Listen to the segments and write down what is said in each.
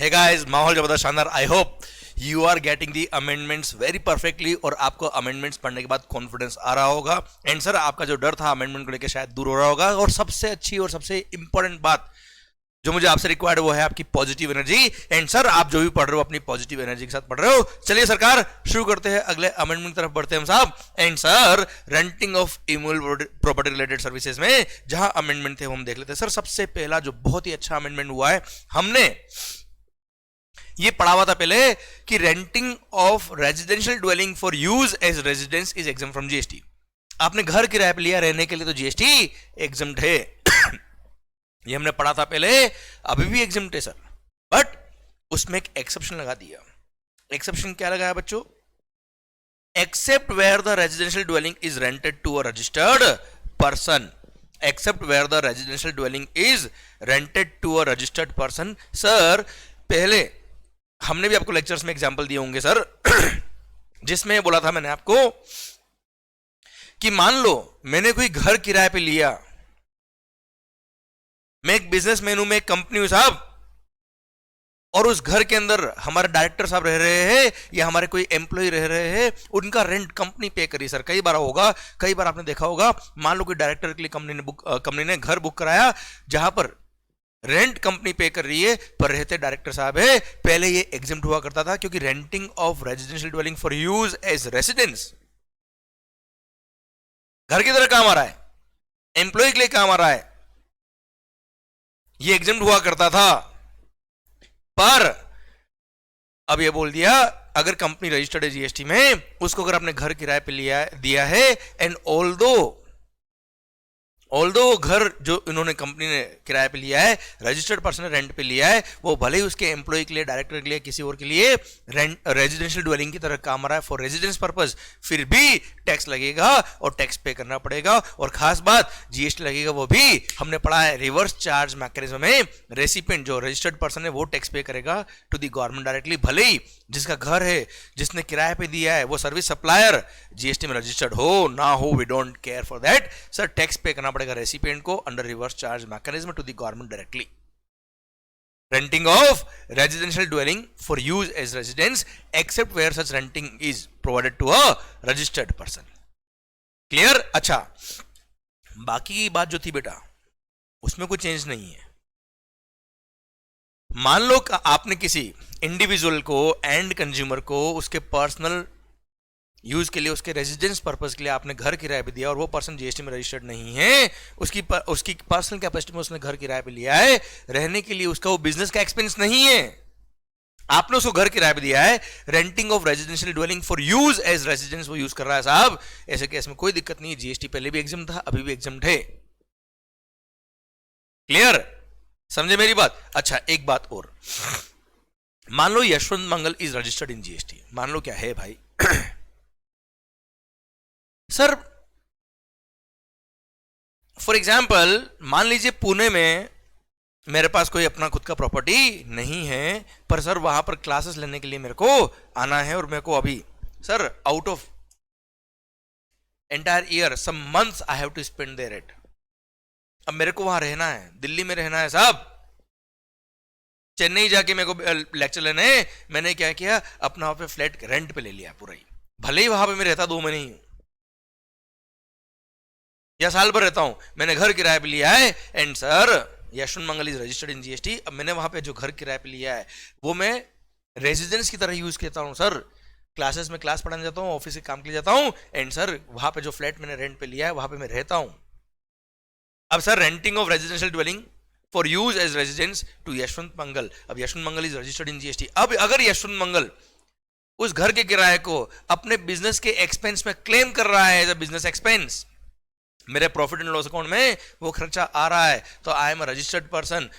Hey guys, माहौल जबरदस्त शानदार। I hope you are getting the amendments very perfectly और आपको अमेंडमेंट्स पढ़ने के बाद कॉन्फिडेंस आ रहा होगा। एंड सर, आपका जो डर था अमेंडमेंट को लेकर शायद दूर हो रहा होगा। और सबसे अच्छी और सबसे इंपॉर्टेंट बात जो मुझे आपसे रिक्वायर्ड वो है आपकी पॉजिटिव एनर्जी। एंड सर, आप जो भी पढ़ रहे हो अपनी पॉजिटिव एनर्जी के साथ पढ़ रहे हो। चलिए सरकार, शुरू करते हैं, अगले अमेंडमेंट की तरफ बढ़ते हैं हम साहब। And sir, renting of immovable property related services में जहां अमेंडमेंट थे वो हम देख लेते हैं। सर, सबसे पहला जो बहुत ही अच्छा अमेंडमेंट हुआ है, हमने ये पढ़ा हुआ था पहले कि renting of residential dwelling for use as residence is exempt from GST. आपने घर किराए पे लिया रहने के लिए तो जीएसटी एग्जम्प्ट है। ये हमने पढ़ा था पहले, अभी भी एग्जम्प्ट है सर, बट उसमें एक एक्सेप्शन लगा दिया। एक्सेप्शन क्या लगाया बच्चों? Except where the residential dwelling is rented to a registered person. Except where the residential dwelling is rented to a registered person. Sir, पहले हमने भी आपको लेक्चर्स में एग्जांपल दिए होंगे सर, जिसमें बोला था मैंने आपको कि मान लो मैंने कोई घर किराए पे लिया, मैं एक बिजनेसमैन हूं, मैं एक कंपनी हूं साहब, और उस घर के अंदर हमारे डायरेक्टर साहब रह रहे हैं या हमारे कोई एम्प्लॉय रह रहे हैं, उनका रेंट कंपनी पे करी। सर, कई बार होगा, कई बार आपने देखा होगा, मान लो कोई डायरेक्टर के लिए कंपनी ने घर बुक कराया जहां पर रेंट कंपनी पे कर रही है पर रहते डायरेक्टर साहब है। पहले ये एग्जम्प्ट हुआ करता था क्योंकि renting of residential dwelling for use as residence घर की तरह काम आ रहा है, एम्प्लॉय के लिए काम आ रहा है, ये एग्जम्प्ट हुआ करता था। पर अब ये बोल दिया अगर कंपनी रजिस्टर्ड है जीएसटी में, उसको अगर आपने घर किराए पे दिया है एंड ऑल्दो घर जो इन्होंने कंपनी ने किराए पे लिया है, रजिस्टर्ड पर्सन ने रेंट पे लिया है, वो भले ही उसके एम्प्लॉय के लिए, डायरेक्टर के लिए, किसी और के लिए रेजिडेंशियल ड्वेलिंग की तरह काम आ रहा है फॉर रेजिडेंस पर्पस, फिर भी टैक्स लगेगा और टैक्स पे करना पड़ेगा। और खास बात जीएसटी लगेगा, वो भी हमने पढ़ा है रिवर्स चार्ज मैकेनिज्म में। रेसिपिएंट जो रजिस्टर्ड पर्सन है वो टैक्स पे करेगा टू द गवर्नमेंट डायरेक्टली, भले ही जिसका घर है, जिसने किराए पे दिया है, वो सर्विस सप्लायर जीएसटी में रजिस्टर्ड हो ना हो, we don't care for that. Sir, tax pay करना पड़ेगा रेसिपिएंट को under reverse charge mechanism to the government directly. Renting of residential dwelling for use as residence except where such renting is provided to a registered person. Clear? अच्छा, बाकी की बात जो थी बेटा, उसमें कोई चेंज नहीं है। मान लो आपने किसी इंडिविजुअल को, एंड कंज्यूमर को, उसके पर्सनल यूज के लिए, उसके रेजिडेंस पर्पस के लिए आपने घर किराए पे दिया और वो पर्सन जीएसटी में रजिस्टर्ड नहीं है, उसकी पर्सनल कैपेसिटी में उसने घर किराए पे लिया है रहने के लिए, उसका वो बिजनेस का एक्सपेंस नहीं है, आपने उसको घर किराए पे दिया है। Renting of residential dwelling for use as residence वो यूज कर रहा है साहब, ऐसे केस में कोई दिक्कत नहीं है। जीएसटी पहले भी एग्जम्प्ट था, अभी भी एग्जम्प्ट है। क्लियर? समझे मेरी बात? अच्छा, एक बात और, मान लो Yashwant Mangal is registered in GST. मान लो क्या है भाई सर, फॉर एग्जाम्पल मान लीजिए पुणे में मेरे पास कोई अपना खुद का प्रॉपर्टी नहीं है, पर सर वहां पर क्लासेस लेने के लिए मेरे को आना है और मेरे को अभी sir out of entire year some months I have to spend there it. अब मेरे को वहां रहना है, दिल्ली में रहना है साहब, चेन्नई जाके मेरे को लेक्चर लेने है। मैंने क्या किया, अपना वहां पे फ्लैट रेंट पे ले लिया पूरा ही, भले ही वहां पे मैं रहता 2 महीने ही या साल भर रहता हूं, मैंने घर किराए पे लिया है। And sir, Yashwant Mangal is registered in GST. अब मैंने वहां पे जो घर किराए पे लिया है वो मैं रेजिडेंस की तरह यूज करता हूं सर। क्लासेस में क्लास पढ़ाने जाता हूं, ऑफिस के काम के लिए जाता हूं, एंड सर वहां पे जो फ्लैट मैंने रेंट पे लिया है वहां पे मैं रहता हूं। अब sir, renting of residential dwelling for use as residence to Yashwant Mangal. अब Yashwant Mangal is registered in GST. अब अगर यशवंत मंगल उस घर के किराए को अपने बिजनेस के एक्सपेंस में क्लेम कर रहा है एज अ बिजनेस एक्सपेंस, मेरे प्रॉफिट एंड लॉस अकाउंट में वो खर्चा आ रहा है, तो I am a registered person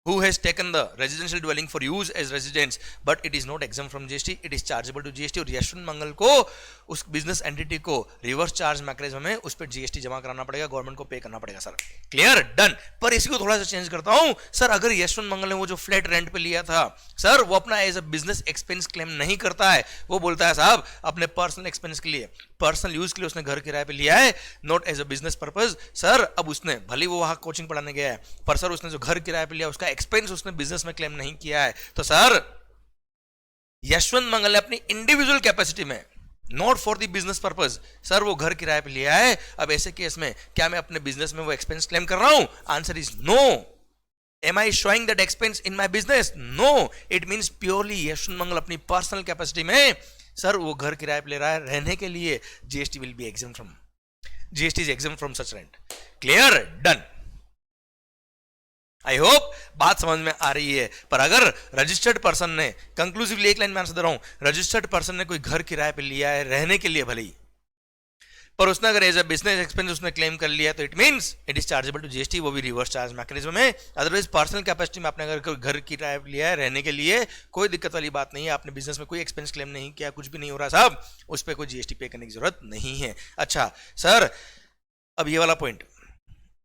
who has taken the residential dwelling for use as residence, but it is not exempt from GST, it is chargeable to GST। और यशवंत मंगल को, उस business entity को रिवर्स चार्ज मैकेनिज्म में उस पर GST जमा कराना पड़ेगा, गवर्नमेंट को पे करना पड़ेगा सर। क्लियर? डन। पर इसी को थोड़ा सा चेंज करता हूं सर, अगर यशवंत मंगल ने वो जो फ्लैट रेंट पे लिया था सर, वो अपना as a business expense claim नहीं करता है, वो बोलता है साहब अपने पर्सनल एक्सपेंस के लिए, पर्सनल यूज के लिए उसने घर किराए पे लिया है, not as a business purpose. Sir, अब उसने भले वो वहां कोचिंग पढ़ाने गया है, पर सर उसने जो घर किराए पे लिया उसका एक्सपेंस उसने बिजनेस में क्लेम नहीं किया है, तो सर यशवंत मंगल ने अपनी इंडिविजुअल कैपेसिटी में, not for the business purpose, sir वो घर किराए पे लिया है, अब ऐसे केस में क्या मैं अपने बिजनेस में वो एक्सपेंस क्लेम कर रहा हूं? Answer is no. Am I showing that expense in my business? No. It means purely Yashwant Mangal अपनी पर्सनल कैपेसिटी में, सर वो घर किराए पे ले रहा है रहने के लिए, GST will B exempt from, GST is exempt from such rent. Clear? Done. I hope बात समझ में आ रही है. पर अगर रजिस्टर्ड पर्सन ने, कंक्लूसिवली एक लाइन में आंसर दे रहा हूं, रजिस्टर्ड पर्सन ने कोई घर किराए पे लिया है रहने के लिए भले ही, पर उसने अगर एज अ बिजनेस एक्सपेंस उसने क्लेम कर लिया तो it means it is chargeable to GST, वो भी रिवर्स चार्ज मैकेनिज्म में. अदरवाइज पर्सनल कैपेसिटी में आपने अगर घर किराए पे लिया है रहने के लिए, कोई दिक्कत वाली बात नहीं है. आपने बिजनेस में कोई एक्सपेंस क्लेम नहीं किया, कुछ भी नहीं हो रहा साहब, उस पर कोई जीएसटी पे करने की जरूरत नहीं है. अच्छा सर, अब ये वाला पॉइंट,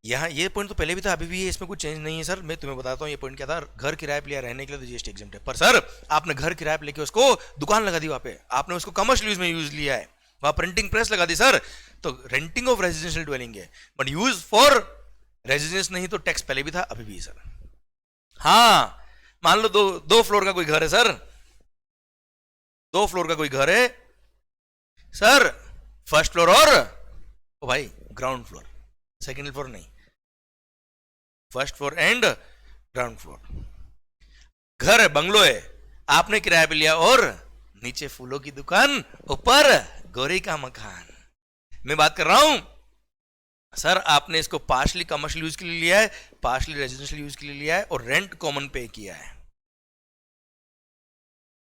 यहाँ ये पॉइंट तो पहले भी था, अभी भी है, इसमें कुछ चेंज नहीं है सर. मैं तुम्हें बताता हूँ ये पॉइंट क्या था. घर किराए पे लिया रहने के लिए तो जीएसटी एग्जम्प्ट है, पर सर आपने घर किराए पे लेके उसको दुकान लगा दी, वहां पे आपने उसको कमर्शियल यूज में यूज लिया है, वहां प्रिंटिंग प्रेस लगा दी सर, तो रेंटिंग ऑफ रेजिडेंशियल ड्वेलिंग है, बट यूज फॉर रेजिडेंस नहीं, तो टैक्स पहले भी था अभी भी है सर. हाँ, मान लो दो फ्लोर का कोई घर है सर, 2 फ्लोर का कोई घर है सर, फर्स्ट फ्लोर और ओ भाई ग्राउंड फ्लोर, सेकेंड फ्लोर नहीं, first floor and ground floor. घर है, बंगलो है, आपने किराए पे लिया, और नीचे फूलों की दुकान, ऊपर गोरी का मकान. मैं बात कर रहा हूं सर, आपने इसको पार्शली कमर्शियल यूज के लिए लिया है, पार्शली रेजिडेंशियल यूज के लिए लिया है, और रेंट कॉमन पे किया है.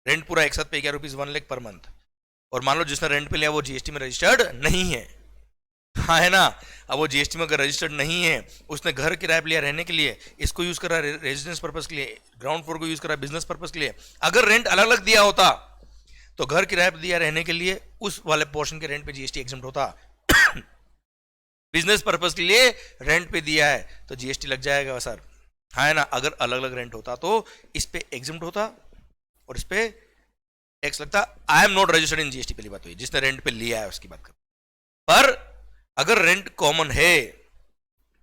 रेंट पूरा एक साथ पे किया, ₹1 लाख पर मंथ. और मान लो जिसने रेंट पे लिया वो जीएसटी में रजिस्टर्ड नहीं है, हाँ है ना. अब वो जीएसटी में अगर रजिस्टर्ड नहीं है, उसने घर किराए पे लिया रहने के लिए, इसको यूज कर रहा है रेजिडेंस पर्पस के लिए, ग्राउंड फ्लोर को यूज कर रहा है बिजनेस पर्पस के लिए. अगर रेंट अलग अलग दिया होता तो घर किराए पे दिया रहने के लिए उस वाले पोर्शन के रेंट पे जीएसटी एग्जम्प्ट होता. बिजनेस पर्पस के लिए रेंट पे दिया है तो जीएसटी लग जाएगा सर, हाँ है ना. अगर अलग अलग रेंट होता तो इस पे एग्जम्प्ट होता और इस पे टैक्स लगता. I am not registered in GST, पहली बात हुई, जिसने रेंट पे लिया है उसकी बात कर. पर अगर रेंट कॉमन है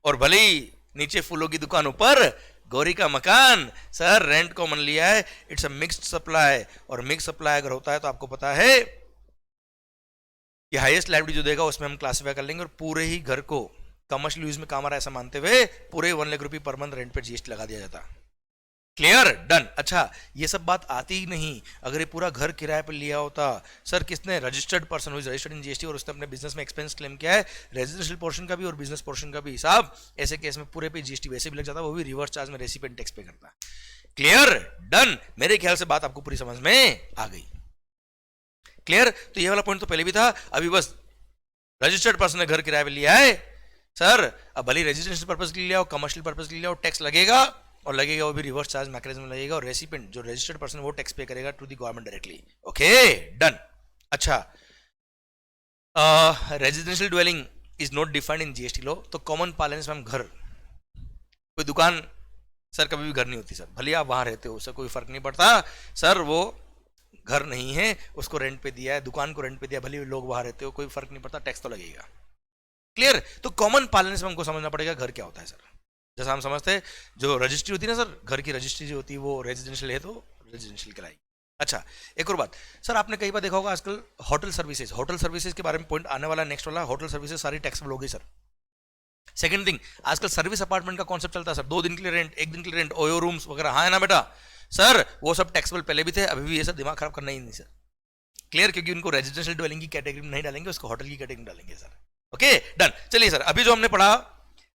और भले ही नीचे फूलों की दुकान, ऊपर गौरी का मकान, सर रेंट कॉमन लिया है, इट्स अ मिक्स्ड सप्लाई. और मिक्स सप्लाई अगर होता है तो आपको पता है कि हाईएस्ट लाइबिलिटी जो देगा उसमें हम क्लासिफाई कर लेंगे, और पूरे ही घर को कमर्शियल यूज में काम आ रहा है ऐसा मानते हुए पूरे 1 लाख रुपए पर मंथ रेंट पे जीएसटी लगा दिया जाता. क्लियर? डन. अच्छा, ये सब बात आती ही नहीं अगर ये पूरा घर किराए पर लिया होता. सर किसने? रजिस्टर्ड पर्सन हुई रजिस्टर्ड इन जीएसटी, और उसने अपने बिजनेस में एक्सपेंस क्लेम किया है, रेजिडेंशियल पोर्शन का भी और बिजनेस पोर्शन का भी. साहब ऐसे केस में पूरे पे जीएसटी वैसे भी लग जाता, वो भी रिवर्स चार्ज में रेसिपिएंट टैक्स पे करता. क्लियर? डन. मेरे ख्याल से बात आपको पूरी समझ में आ गई. क्लियर? तो ये वाला पॉइंट तो पहले भी था, अभी बस रजिस्टर्ड पर्सन ने घर किराए पे लिया है सर, अब भले रेजिडेंशियल पर्पज के लिए लिया हो, कमर्शियल पर्पज के लिए लिया हो, टैक्स लगेगा, और लगेगा वो भी रिवर्स चार्ज मैकेनिज्म में लगेगा, और रेसिपिएंट जो रजिस्टर्ड पर्सन वो टैक्स पे करेगा to the government directly. Okay, done. अच्छा, residential dwelling is not defined in GST law, तो कॉमन पार्लेंस में हम घर, कोई दुकान सर कभी भी घर नहीं होती सर, भले आप वहां रहते हो उससे कोई फर्क नहीं पड़ता सर, वो घर नहीं है, उसको रेंट पे दिया है, दुकान को रेंट पे दिया, भले लोग वहां रहते हो कोई फर्क नहीं पड़ता, टैक्स तो लगेगा. क्लियर? तो कॉमन पार्लेंस में हमको समझना पड़ेगा घर क्या होता है सर. जैसा हम समझते हैं जो रजिस्ट्री होती है ना सर, घर की रजिस्ट्री जो होती है वो रेजिडेंशियल है तो रेजिडेंशियल कराएगी. अच्छा, एक और बात सर, आपने कई बार देखा होगा आजकल होटल सर्विसेज के बारे में पॉइंट आने वाला नेक्स्ट वाला. होटल सर्विसेज सारी टैक्सेबल हो गई सर. सेकंड थिंग, आजकल सर्विस अपार्टमेंट का कॉन्सेप्ट चलता है सर, 2 दिन के लिए रेंट, 1 दिन के लिए रेंट, ओयो रूम्स वगैरह, हाँ है ना बेटा सर, वो सब टैक्सेबल पहले भी थे, अभी भी ये सब दिमाग खराब करना ही नहीं सर. क्लियर? क्योंकि उनको रेजिडेंशियल ड्वेलिंग की कैटेगरी में नहीं डालेंगे, उसको होटल की कैटेगरी में डालेंगे सर. Okay, done. चलिए सर, अभी जो हमने पढ़ा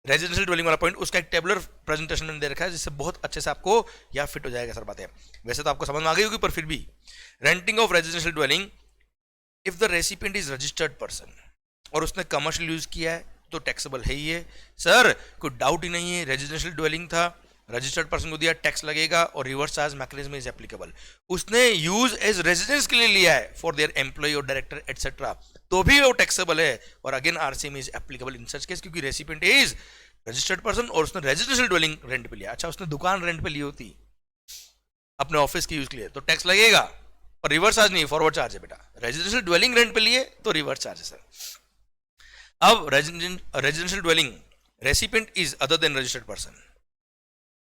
रेजिडेंशियल ड्वेलिंग वाला पॉइंट, उसका एक टेबुलर प्रेजेंटेशन में दे रखा है जिससे बहुत अच्छे से आपको यहाँ फिट हो जाएगा सर बातें. वैसे तो आपको समझ में आ गई होगी, पर फिर भी renting of residential dwelling, if the recipient is registered person और उसने कमर्शियल यूज किया है तो टैक्सेबल है ही है सर, कोई डाउट ही नहीं है. रेजिडेंशियल ड्वेलिंग था, रजिस्टर्ड पर्सन को दिया, टैक्स लगेगा, और reverse charge mechanism is applicable. उसने यूज एज रेजिडेंस के लिए लिया है फॉर देयर एम्प्लॉय और डायरेक्टर एटसेट्रा, तो भी वो टैक्सेबल है. और again RCM is applicable in such case, क्योंकि रेसिपिएंट इज रजिस्टर्ड पर्सन और उसने रेजिडेंशियल ड्वेलिंग रेंट पे लिया. अच्छा, उसने दुकान रेंट पे ली होती अपने ऑफिस के यूज के लिए तो टैक्स लगेगा, और रिवर्स चार्ज नहीं, फॉरवर्ड चार्ज है बेटा. रेजिडेंशियल ड्वेलिंग रेंट पे लिए तो रिवर्स चार्ज है सर. अब residential dwelling recipient is other than registered person,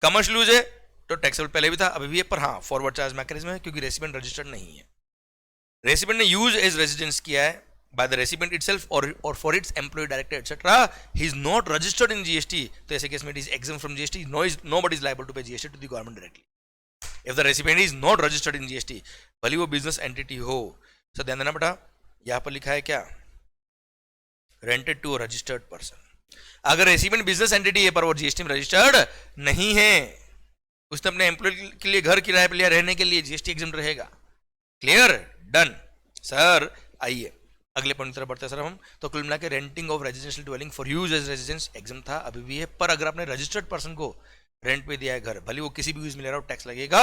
commercial use है तो टैक्सेबल पहले भी था, अभी भी है, पर हाँ फॉरवर्ड चार्ज मैकेनिज्म है क्योंकि रेसिपिएंट रजिस्टर्ड नहीं है। रेसिपिएंट ने यूज एज रेजिडेंस किया है by the recipient itself or for its employee director etc. He is not registered in GST, तो ऐसे केस में it is exempt from GST. Nobody is liable to pay GST to the government directly if the recipient is not registered in GST, भले वो business entity हो। Sir ध्यान देना बेटा, यहाँ पर लिखा है क्या, रेंटेड टू रजिस्टर्ड पर्सन। अगर रेसिपिएंट बिजनेस एंटिटी है पर वो जीएसटी में रजिस्टर्ड नहीं है, उसने अपने एम्प्लॉय के लिए घर किराए पर लिया रहने के लिए, जीएसटी एग्जम्प्ट रहेगा। Clear, done. सर आइए अगले पॉइंट की तरफ बढ़ते हैं सर हम। तो कुल मिला के renting of residential dwelling for use as residence exempt था, अभी भी है, पर अगर आपने रजिस्टर्ड पर्सन को रेंट पे दिया है घर, भले वो किसी भी यूज में ले रहा हो, टैक्स लगेगा,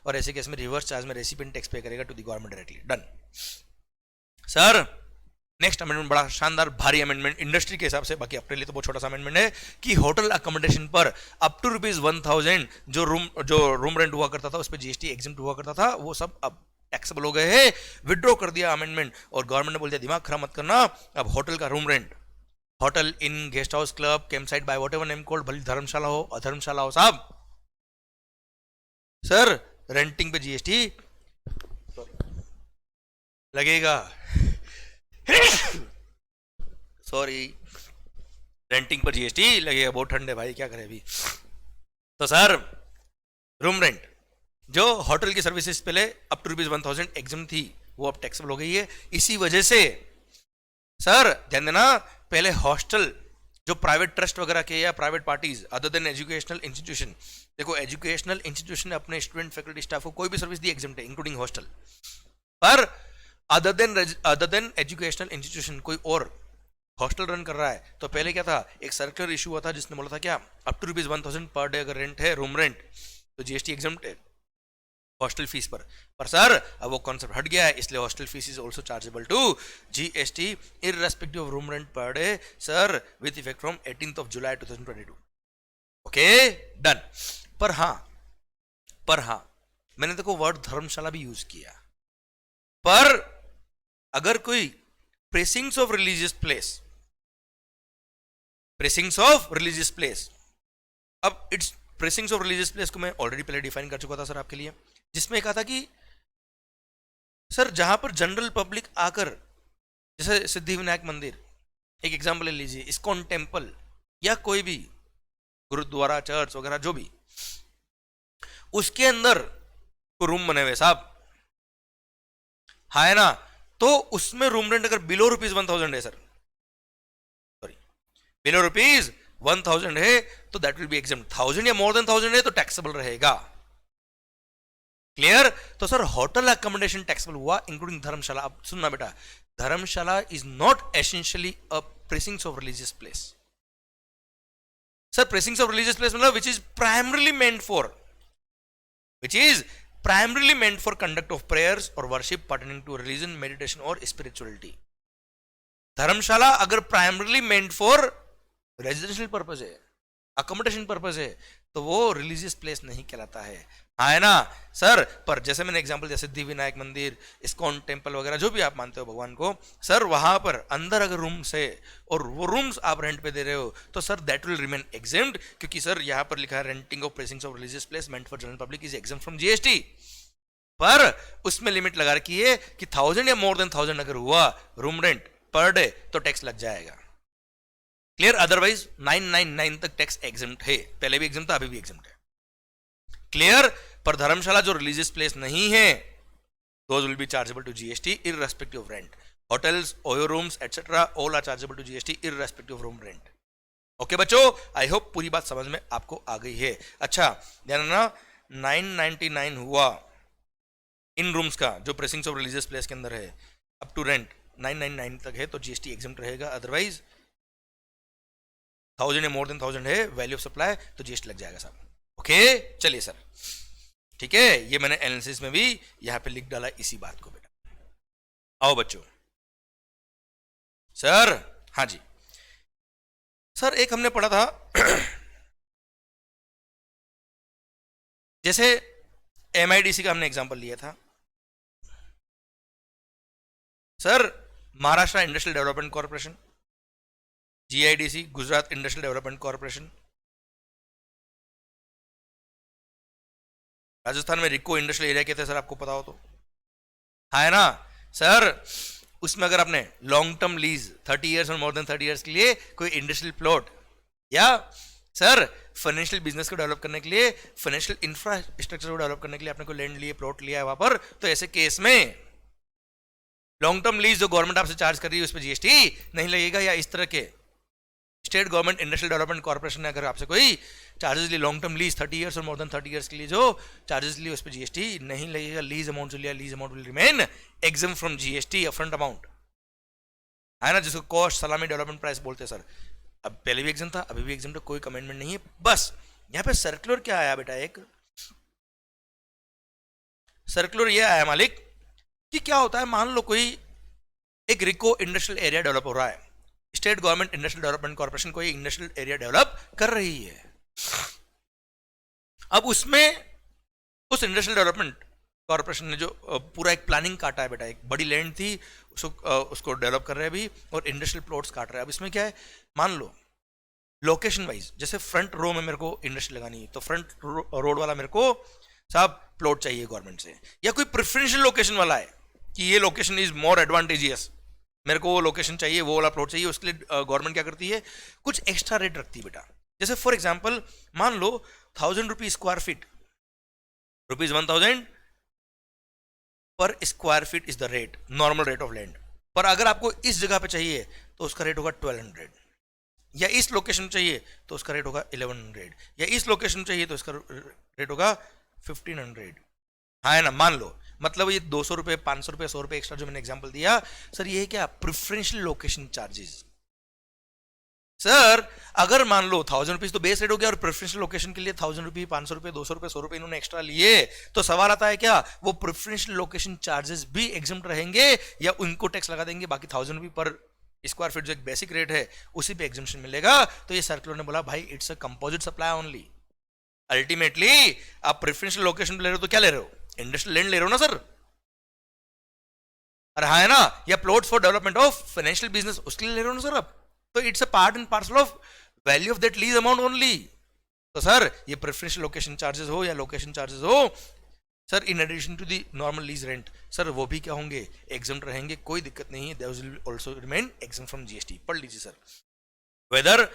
और ऐसे केस में रिवर्स चार्ज में रेसिपिएंट टैक्स पे करेगा to the government directly. Done. Sir next amendment बड़ा शानदार भारी अमेंडमेंट इंडस्ट्री के हिसाब से, बाकी अपने लिए तो बहुत छोटा सा अमेंडमेंट है कि होटल अकोमोडेशन पर अप टू ₹1000 जो रूम रेंट हुआ करता था उस पर जीएसटी एग्जम्प्ट हुआ करता था, वो सब अब टैक्सेबल हो गए हैं। विड्रॉ कर दिया अमेंडमेंट, और गवर्नमेंट ने बोल दिया दिमाग खराब मत करना, अब होटल का room rent, hotel in guest house club camp site by what ever name code, भले धर्मशाला हो अधर्मशाला हो, साहब सर रेंटिंग पे जीएसटी लगेगा। सॉरी, रेंटिंग पर जीएसटी लगेगा, बहुत ठंडे भाई क्या करें अभी। तो सर रूम रेंट जो होटल की सर्विसेज पहले अप टू ₹1000 एग्जाम थी, वो अब टैक्सेबल हो गई है। इसी वजह से सर ध्यान देना, पहले हॉस्टल जो प्राइवेट ट्रस्ट वगैरह के या private parties other than educational institution, देखो एजुकेशनल इंस्टीट्यूशन ने अपने स्टूडेंट फैकल्टी स्टाफ को कोई भी सर्विस दी एग्जाम है इंक्लूडिंग हॉस्टल, पर अदर देन एजुकेशनल इंस्टीट्यूशन कोई और हॉस्टल रन कर रहा है, तो पहले क्या था, एक सर्कुलर इशू हुआ था जिसने बोला था क्या, अप टू ₹1000 पर डे अगर रेंट है रूम रेंट तो जीएसटी एग्जाम्प्ट है हॉस्टल फीस पर सर अब वो कॉन्सेप्ट हट गया है, इसलिए hostel fees is also chargeable to GST irrespective of room rent per day sir with effect from 18 July 2022। Okay done. पर हाँ मैंने देखो वर्ड धर्मशाला भी यूज किया, पर अगर कोई प्रेसिंग्स ऑफ रिलीजियस प्लेस, अब इट्स प्रेसिंग्स ऑफ रिलीजियस प्लेस को मैं ऑलरेडी पहले डिफाइन कर चुका था सर आपके लिए, जिसमें कहा था कि सर जहां पर जनरल पब्लिक आकर, जैसे सिद्धिविनायक मंदिर एक एग्जांपल ले लीजिए, इस्कॉन टेम्पल या कोई भी गुरुद्वारा चर्च वगैरह जो भी, उसके अंदर रूम बने हुए साहब, है ना, तो उसमें रूम रेंट अगर बिलो ₹1000 है सर, सॉरी बिलो ₹1000 है तो दैट विल बी एग्जाम्प्ट, 1000 या मोर देन 1000 है तो टैक्सेबल रहेगा। क्लियर। तो सर होटल अकोमोडेशन टैक्सेबल हुआ इंक्लूडिंग धर्मशाला। अब सुनना बेटा, dharamshala is not essentially a precincts of religious place. Sir precincts of religious place मतलब which is primarily meant for conduct of prayers और worship pertaining to religion, meditation और spirituality. धर्मशाला अगर primarily meant for residential purpose है, accommodation purpose है, तो वो religious place नहीं कहलाता है ना सर। पर जैसे मैंने एग्जांपल दिया सिद्धिविनायक मंदिर, इस्कॉन टेम्पल वगैरह जो भी आप मानते हो भगवान को, सर वहां पर अंदर अगर रूम्स है और वो रूम्स आप रेंट पे दे रहे हो तो sir that will remain exempt, क्योंकि सर यहां पर लिखा है renting of precincts of religious place meant for general public is exempt from GST. पर उसमें लिमिट लगा रखी है कि 1000 या मोर देन 1000 अगर हुआ रूम रेंट पर डे तो टैक्स लग जाएगा। क्लियर। अदरवाइज 999 तक टैक्स एग्जेम्प्ट है, पहले भी एग्जेम्प्ट था अभी भी एग्जेम्प्ट है। क्लियर। पर धर्मशाला जो रिलीजियस प्लेस नहीं है, those will be chargeable to GST irrespective of rent. Hotels, OYO rooms etcetera all are chargeable to GST irrespective of room rent. Okay बच्चों, आई होप पूरी बात समझ में आपको आ गई है। अच्छा ध्यान रखना, 999 हुआ इन रूम्स का जो प्रेसिंग्स ऑफ रिलीजियस प्लेस के अंदर है, अप टू रेंट 999 तक है तो जीएसटी एग्जेम्प्ट रहेगा। अदरवाइज 1000 या मोर देन 1000 है वैल्यू ऑफ सप्लाई तो जीएसटी लग जाएगा साहब। ओके चलिए सर, ठीक है, ये मैंने एनालिसिस में भी यहां पे लिख डाला इसी बात को। बेटा आओ बच्चों। सर हाँ जी सर, एक हमने पढ़ा था जैसे एमआईडीसी का हमने एग्जांपल लिया था sir, Maharashtra industrial development corporation, GIDC Gujarat industrial development corporation, Rajasthan में रिको इंडस्ट्रियल एरिया कहते हैं सर, आपको पता हो तो, हाँ है ना सर। उसमें अगर आपने लॉन्ग टर्म लीज 30 ईयर्स और मोर देन 30 ईयर्स के लिए कोई इंडस्ट्रियल प्लॉट या सर फाइनेंशियल बिजनेस को डेवलप करने के लिए, फाइनेंशियल इंफ्रास्ट्रक्चर को डेवलप करने के लिए आपने कोई लैंड लिए, प्लॉट लिया है वहां पर, तो ऐसे केस में लॉन्ग टर्म लीज जो गवर्नमेंट आपसे चार्ज कर रही है उस पर जीएसटी नहीं लगेगा। या इस तरह के state government industrial development corporation ने अगर आपसे कोई चार्जेस लिए लॉन्ग टर्म लीज 30 ईयर्स और मोर देन 30 ईयर्स के लिए जो चार्जेस लिए उस पर जीएसटी नहीं लगेगा। लीज अमाउंट जो लिया, lease amount will remain exempt from GST upfront amount, है ना, जिसको कॉस्ट सलामी डेवलपमेंट प्राइस बोलते हैं सर। अब पहले भी एग्जाम था, अभी भी एग्जाम था, कोई कमेंटमेंट नहीं है। बस यहाँ पे सर्कुलर क्या आया बेटा, एक सर्कुलर ये आया मालिक कि क्या होता है, मान लो कोई एक रिको इंडस्ट्रियल एरिया डेवलप हो रहा है, state government industrial development corporation कोई इंडस्ट्रियल एरिया डेवलप कर रही है। अब उसमें उस इंडस्ट्रियल डेवलपमेंट कॉर्पोरेशन ने जो पूरा एक प्लानिंग काटा है बेटा, एक बड़ी लैंड थी उसको डेवलप कर रहे हैं अभी, और इंडस्ट्रियल प्लॉट्स काट रहे हैं। अब इसमें क्या है, मान लो लोकेशन वाइज, जैसे फ्रंट रो में मेरे को इंडस्ट्री लगानी है, तो फ्रंट रोड वाला मेरे को साहब प्लॉट चाहिए गवर्नमेंट से, या कोई प्रेफरेंशियल लोकेशन वाला है कि ये लोकेशन इज मोर एडवांटेजियस, मेरे को वो लोकेशन चाहिए, वो वाला प्लॉट चाहिए, उसके लिए गवर्नमेंट क्या करती है, कुछ एक्स्ट्रा रेट रखती है बेटा। जैसे फॉर एग्जाम्पल मान लो 1000 रुपीज स्क्वायर फीट, ₹1000 पर square feet is the rate, normal rate of land. पर अगर आपको इस जगह पे चाहिए तो उसका रेट होगा 1200, या इस लोकेशन चाहिए तो उसका रेट होगा 1100, या इस लोकेशन चाहिए तो उसका रेट होगा 1500, हाँ है ना। मान लो मतलब ये 200 रुपये, 500 रुपये, 100 रुपये एक्स्ट्रा जो मैंने एग्जांपल दिया सर, ये है क्या, प्रेफरेंशियल लोकेशन चार्जेस। सर अगर मान लो 1000 रुपीज तो बेस रेट हो गया, और प्रेफरेंशियल लोकेशन के लिए 1000 रुपये, 500 रुपये, 200 रुपये, 100 रुपये इन्होंने एक्स्ट्रा लिए, तो सवाल आता है क्या वो प्रेफरेंशियल लोकेशन चार्जेस भी एग्जम्प्ट रहेंगे या उनको टैक्स लगा देंगे, बाकी 1000 रुपये पर स्क्वायर फीट जो एक बेसिक रेट है उसी पे एग्जम्पशन मिलेगा। तो ये सर्कुलर ने बोला भाई it's a composite supply only. Ultimately आप प्रेफरेंशियल लोकेशन ले रहे हो तो क्या ले रहे हो, इंडस्ट्रियल लैंड ले रहे हो ना सर, अरे हाँ है ना, या plots for development of financial business उसके लिए ले रहे हो ना सर आप, तो it's a part and parcel of value of that lease amount only. तो सर ये प्रेफरेंशियल लोकेशन चार्जेस हो या लोकेशन चार्जेस हो sir, in addition to the normal lease rent, sir वो भी क्या होंगे, एग्जम्प्ट रहेंगे, कोई दिक्कत नहीं है, they will also remain exempt from GST. पढ़ लीजिए सर, वेदर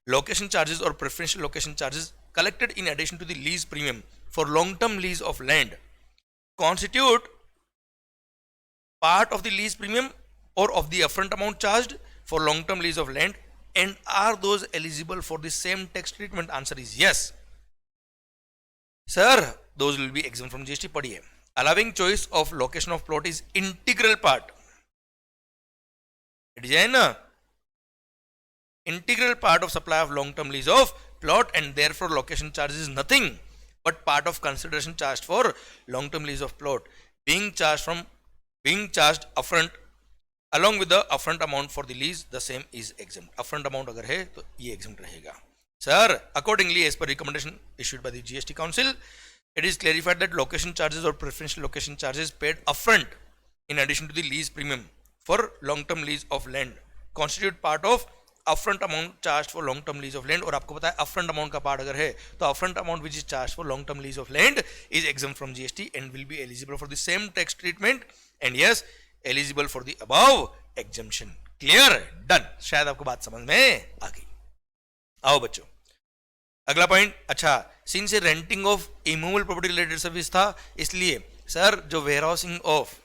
लोकेशन चार्जेस और preferential location charges collected in addition to the lease premium for long-term lease of land constitute part of the lease premium or of the upfront amount charged for long-term lease of land, and are those eligible for the same tax treatment? Answer is yes sir, those will be exempt from GST. पढ़िए, allowing choice of location of plot is integral part, it is an integral part of supply of long-term lease of plot, and therefore location charges is nothing but part of consideration charged for long-term lease of plot, being charged upfront along with the upfront amount for the lease, the same is exempt. upfront amount अगर है तो ये exempt रहेगा sir. Accordingly, as per recommendation issued by the GST Council, it is clarified that location charges or preferential location charges paid upfront in addition to the lease premium for long-term lease of land constitute part of upfront amount charged for long term lease of land। और आपको पता है upfront amount का part अगर है तो upfront amount which is charged for long term lease of land is exempt from GST and will be eligible for the same tax treatment, and yes eligible for the above exemption. clear, done। शायद आपको बात समझ में आ गई। आओ बच्चों अगला point. अच्छा, since renting of immovable property related service था, इसलिए सर जो वेयर हाउसिंग ऑफ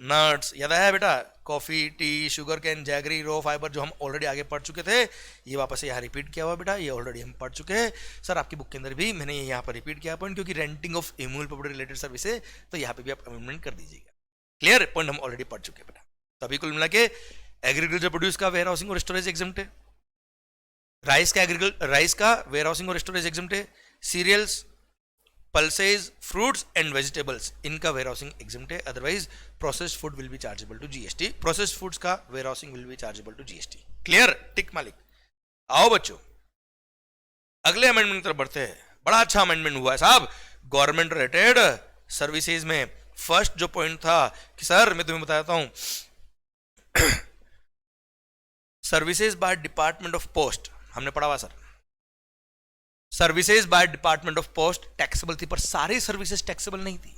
नट्स याद आया बेटा, coffee, tea, sugar cane, jaggery, raw fibre जो हम ऑलरेडी आगे पढ़ चुके थे, ये वापस यहाँ रिपीट किया हुआ बेटा, ये ऑलरेडी हम पढ़ चुके हैं सर। आपकी बुक के अंदर भी मैंने ये यहाँ पर रिपीट किया पॉइंट, क्योंकि renting of immovable property related service है तो यहाँ पे भी आप अमेंडमेंट कर दीजिएगा। क्लियर, पॉइंट हम ऑलरेडी पढ़ चुके हैं बेटा। तो अभी कुल मिला के एग्रीकल्चर प्रोड्यूस का वेयर हाउसिंग और स्टोरेज एग्जम्प्ट है, राइस का वेयर हाउसिंग और स्टोरेज एग्जम्प्ट है, cereals, pulses, fruits and vegetables इनका वेयर हाउसिंग एग्जम्प्ट है, otherwise processed food will be chargeable to GST. Processed foods का warehousing will be chargeable to GST. Clear, टिक मालिक। आओ बच्चों अगले अमेंडमेंट की तरफ बढ़ते हैं। बड़ा अच्छा अमेंडमेंट हुआ है साहब गवर्नमेंट रिलेटेड सर्विसेज में। फर्स्ट जो पॉइंट था कि सर मैं तुम्हें बताता हूं services by department of post, हमने पढ़ा हुआ sir, services by department of post taxable थी, पर सारी सर्विसेज टैक्सेबल नहीं थी।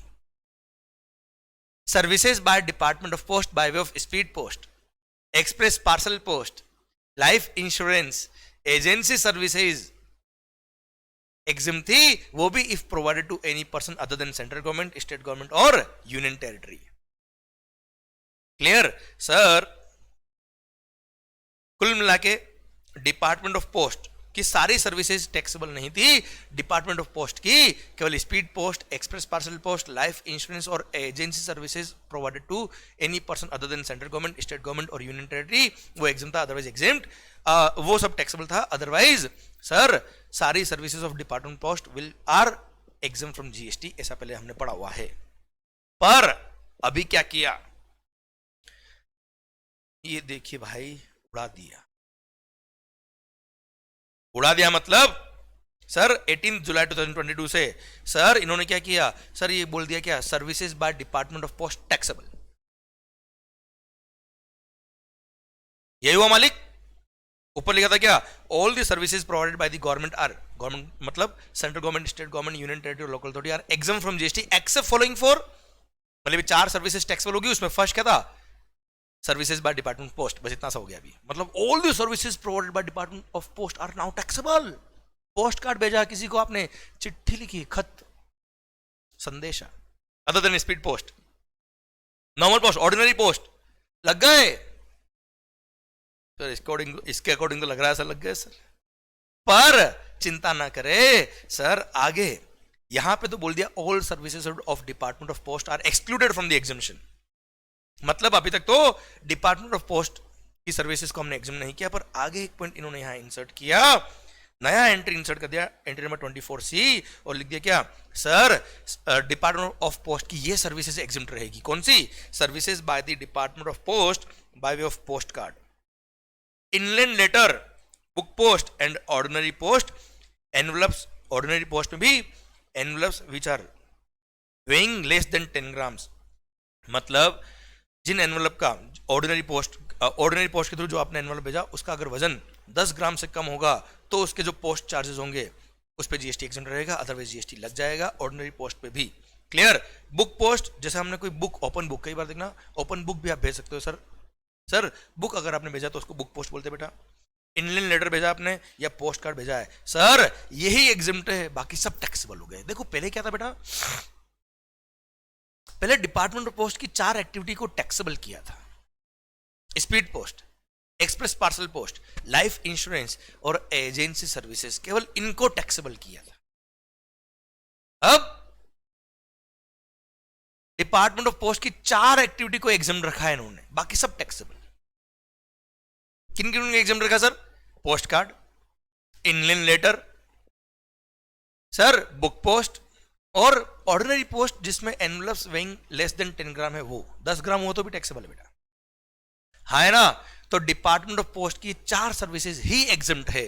Services by department of post by way of speed post, express parcel post, life insurance, agency services exempt थी, वो भी if provided to any person other than central government, state government और union territory. Clear sir? कुल मिला के department of post की सारी services taxable नहीं थी, डिपार्टमेंट ऑफ पोस्ट की केवल speed post, express parcel post, life insurance और agency services provided to any person other than central government, state government और यूनियन टेरिटरी, वो एग्जाम था, अदरवाइज एग्जिम्ड, वो सब टैक्सेबल था। अदरवाइज सर सारी services of department post will are exempt from GST, ऐसा पहले हमने पढ़ा हुआ है। पर अभी क्या किया, ये देखिए भाई, उड़ा दिया। उड़ा दिया मतलब सर 18 जुलाई 2022 से सर इन्होंने क्या किया, सर ये बोल दिया क्या, services by department of post taxable. यही हुआ मालिक। ऊपर लिखा था क्या, all the services provided by the government are, government मतलब central government, state government, union territory, local authority are exempt from GST except following for, मतलब 4 सर्विसेज टैक्सेबल होगी, उसमें फर्स्ट क्या था, सर्विसेज बाय डिपार्टमेंट पोस्ट, बस इतना सा हो गया अभी। मतलब all the services provided by department of post are now taxable. Postcard भेजा किसी को आपने, चिट्ठी लिखी, खत, संदेशा, other than speed post, normal post, ordinary post, लग गए सर, इसके अकॉर्डिंग तो लग रहा है सर लग गए सर। पर चिंता ना करे सर, आगे यहां पे तो बोल दिया all services of department of post are excluded from the exemption. मतलब अभी तक तो डिपार्टमेंट ऑफ पोस्ट की सर्विसेज को हमने एग्जाम नहीं किया, पर आगे एक पॉइंट इन्होंने यहां इंसर्ट किया, नया एंट्री इंसर्ट कर दिया, एंट्री नंबर 24C, और लिख दिया क्या, सर डिपार्टमेंट ऑफ पोस्ट की ये सर्विसेज एग्जाम्प्ट रहेगी। कौन सी services? By the department of post by way of post card, inland letter, book post and ordinary post, envelopes, ordinary post में भी envelopes which are weighing less than 10 grams, मतलब जिन envelope का ordinary post के through जो आपने envelope भेजा उसका अगर वजन 10 ग्राम से कम होगा तो उसके जो पोस्ट चार्जेस होंगे उस पे जीएसटी एग्जम्प्ट रहेगा, अदरवाइज जीएसटी लग जाएगा, ऑर्डिनरी पोस्ट पे भी। क्लियर? बुक पोस्ट, जैसे हमने कोई बुक, ओपन बुक, कई बार देखना ओपन बुक भी आप भेज सकते हो सर बुक अगर आपने भेजा तो उसको बुक पोस्ट बोलते बेटा। इनलैंड लेटर भेजा आपने या पोस्ट कार्ड भेजा है सर, यही एग्जम्प्ट है, बाकी सब टैक्सेबल हो गए। देखो पहले क्या था बेटा, पहले डिपार्टमेंट ऑफ पोस्ट की 4 एक्टिविटी को टैक्सेबल किया था, speed post, express parcel post, life insurance और एजेंसी सर्विसेज, केवल इनको टैक्सेबल किया था। अब डिपार्टमेंट ऑफ पोस्ट की 4 एक्टिविटी को एग्जाम रखा है इन्होंने, बाकी सब टैक्सेबल। किन किन एग्जाम रखा sir? Post card, inland letter, sir book post और ऑर्डिनरी पोस्ट जिसमें envelopes weighing less than 10 gram है, वो 10 ग्राम हो तो भी टैक्सेबल है बेटा, है ना। तो डिपार्टमेंट ऑफ पोस्ट की 4 सर्विसेज ही एग्जम्प्ट है।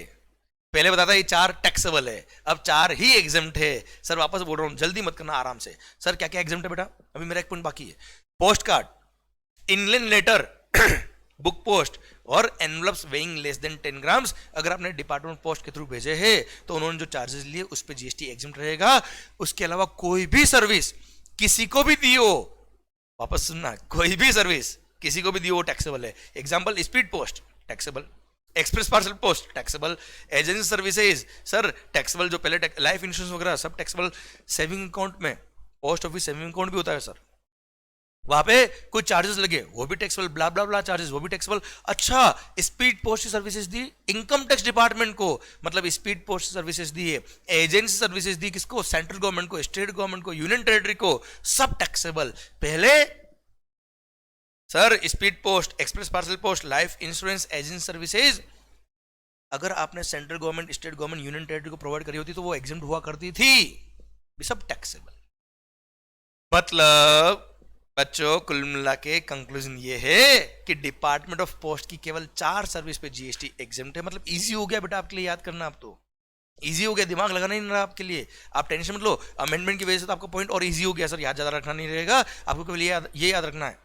पहले बताता ये 4 टैक्सेबल है, अब 4 ही एग्जम्प्ट है। सर वापस बोल रहा हूं, जल्दी मत करना, आराम से। सर क्या क्या एग्जम्प्ट है बेटा? अभी मेरा एक पॉइंट बाकी है। Post card, inland letter, book post और envelopes weighing less than 10 grams अगर आपने डिपार्टमेंट पोस्ट के थ्रू भेजे हैं तो उन्होंने जो चार्जेस लिए उस पर जीएसटी एग्जम्प्ट रहेगा। उसके अलावा कोई भी सर्विस किसी को भी दी हो, वापस सुनना, कोई भी सर्विस किसी को भी दी हो टैक्सेबल है। Example speed post taxable, express parcel post taxable, agency services sir taxable, जो पहले लाइफ इंश्योरेंस वगैरह सब टैक्सेबल। सेविंग अकाउंट में, पोस्ट ऑफिस सेविंग अकाउंट भी होता है सर, वहां पे कुछ चार्जेस लगे वो भी टैक्सेबल, ब्ला ब्ला ब्ला चार्जेस वो भी टैक्सेबल। अच्छा स्पीड पोस्ट की सर्विसेज दी इनकम टैक्स डिपार्टमेंट को, मतलब स्पीड पोस्ट सर्विसेज दी है, एजेंसी सर्विसेज दी किसको? सेंट्रल गवर्नमेंट को, स्टेट गवर्नमेंट को, यूनियन टेरिटरी को, सब टैक्सेबल। पहले sir speed post, express parcel post, life insurance, agency services अगर आपने central government, state government, union territory को प्रोवाइड करी होती तो वो एग्जम्प्ट हुआ करती थी, सब टैक्सेबल। मतलब बच्चों कुल मिला के कंक्लूजन ये है कि डिपार्टमेंट ऑफ पोस्ट की केवल 4 सर्विस पे जीएसटी एग्जम्प्ट है। मतलब इजी हो गया बेटा आपके लिए याद करना, अब तो इजी हो गया, दिमाग लगाना ही नहीं रहा आपके लिए, आप टेंशन मत लो। अमेंडमेंट की वजह से तो आपका पॉइंट और इजी हो गया सर, याद ज्यादा रखना नहीं रहेगा आपको, केवल ये याद रखना है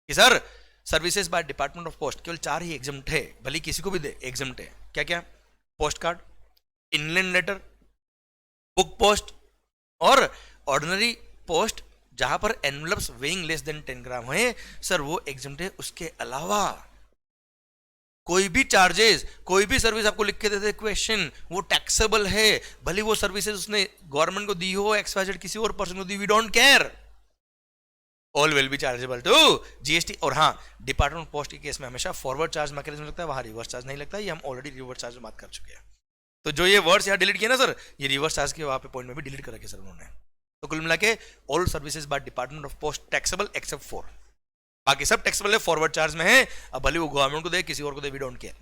कि sir services by department of post केवल 4 ही एग्जम्प्ट है, भले किसी को भी दे एग्जम्प्ट है। क्या क्या? Post card, inland letter, book post और ऑर्डिनरी पोस्ट जहां पर envelopes weighing less than 10 gram है सर, वो एग्जम्प्ट है। उसके अलावा कोई भी चार्जेस, कोई भी सर्विस आपको लिख के देते क्वेश्चन, वो टैक्सेबल है, भले वो सर्विसेज उसने गवर्नमेंट को दी हो, XYZ किसी और पर्सन को दी, we don't care, all will be chargeable to GST. और हाँ, डिपार्टमेंट पोस्ट के केस में हमेशा फॉरवर्ड चार्ज मैकेनिज्म लगता है, वहां रिवर्स चार्ज नहीं लगता है, ये हम ऑलरेडी रिवर्स चार्ज में बात कर चुके हैं। तो जो ये वर्ड्स यहाँ डिलीट किया ना सर, ये रिवर्स चार्ज के वहां पे पॉइंट में भी डिलीट कर रखे सर उन्होंने। तो कुल मिला के all services by department of post taxable except for, बाकी सब टैक्सेबल है, फॉरवर्ड चार्ज में है। अब भले वो गवर्नमेंट को दे, किसी और को दे, we don't care.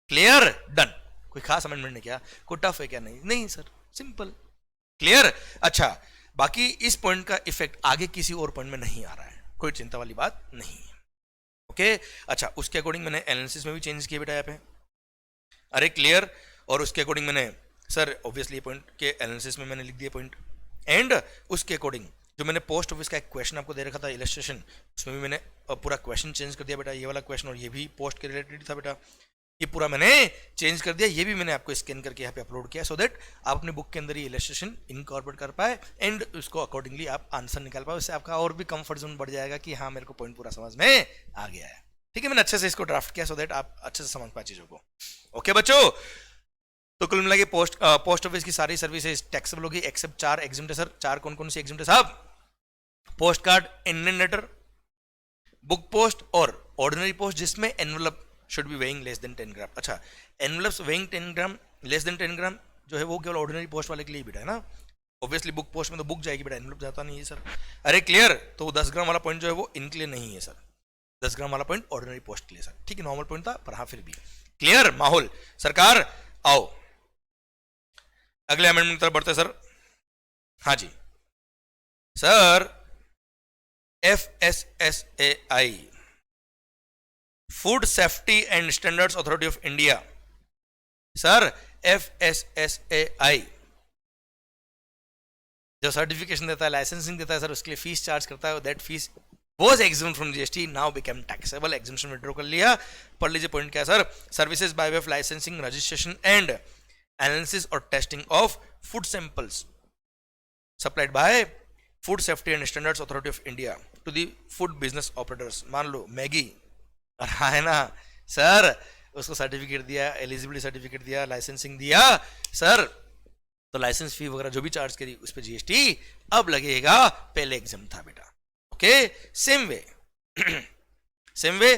Clear, done. कोई खास अमेंडमेंट नहीं किया, कोई टफ है क्या? नहीं, नहीं सर, सिंपल, क्लियर। अच्छा, बाकी इस पॉइंट का इफेक्ट आगे किसी और पॉइंट में नहीं आ रहा है, कोई चिंता वाली बात नहीं है। ओके, अच्छा, उसके अकॉर्डिंग मैंने एनालिसिस में भी चेंज किए बेटा यहाँ पे, अरे क्लियर। और उसके अकॉर्डिंग मैंने सर ऑब्वियसली पॉइंट के एनालिसिस में मैंने लिख दिया पॉइंट, एंड उसके अकॉर्डिंग जो मैंने पोस्ट ऑफिस का एक क्वेश्चन आपको दे रखा था इलस्ट्रेशन, उसमें भी मैंने पूरा क्वेश्चन चेंज कर दिया बेटा, ये वाला क्वेश्चन, और ये भी पोस्ट के रिलेटेड था बेटा, ये पूरा मैंने चेंज कर दिया। ये भी मैंने आपको स्कैन करके यहाँ पे अपलोड किया, सो दैट आप अपने बुक के अंदर ये इलस्ट्रेशन इनकॉर्पोरेट कर पाए एंड उसको अकॉर्डिंगली आप आंसर निकाल पाए। उससे आपका और भी कंफर्ट जोन बढ़ जाएगा कि हाँ, मेरे को पॉइंट पूरा समझ में आ गया है। ठीक है, मैंने अच्छे से इसको ड्राफ्ट किया सो दैट आप अच्छे से समझ पाए चीजों को। ओके बच्चों, तो कुल मिला के पोस्ट ऑफिस की सारी सर्विसेज टैक्सेबल होगी एक्सेप्ट 4 एग्जिम्ट है सर। 4 कौन कौन सी एग्जिम्ट है साहब? Postcard, Indian letter, book post और ऑर्डिनरी पोस्ट जिसमें envelope should be weighing less than 10 gram. अच्छा, envelopes weighing 10 gram less than 10 gram जो है वो केवल ऑर्डिनरी पोस्ट वाले के लिए बेटा है ना। ऑब्वियसली बुक पोस्ट में तो बुक जाएगी बेटा, एनवलप जाता नहीं है सर। अरे क्लियर, तो 10 ग्राम वाला पॉइंट जो है वो इनके लिए नहीं है सर, 10 ग्राम वाला पॉइंट ऑर्डिनरी पोस्ट के लिए सर। ठीक है, नॉर्मल पॉइंट था पर हाँ फिर भी क्लियर। माहौल सरकार आओ, अगले अमेंडमेंट तरफ बढ़ते सर। हाँ जी sir, FSSAI food safety and standards authority of India sir, FSSAI जो सर्टिफिकेशन देता है, लाइसेंसिंग देता है सर, उसके लिए फीस चार्ज करता है। That fees was exempt from GST, now became taxable, exemption withdraw कर लिया। पढ़ लीजिए पॉइंट क्या है sir, services by way of licensing, registration and analysis और testing of food samples supplied by food safety and standards authority of India to the food business operators. मान लो Maggi है ना सर, उसको सर्टिफिकेट दिया, eligibility certificate दिया, licensing दिया sir, तो लाइसेंस फी वगैरह जो भी चार्ज करी उस पर GST अब लगेगा, पहले एग्जाम था बेटा। ओके, सेम वे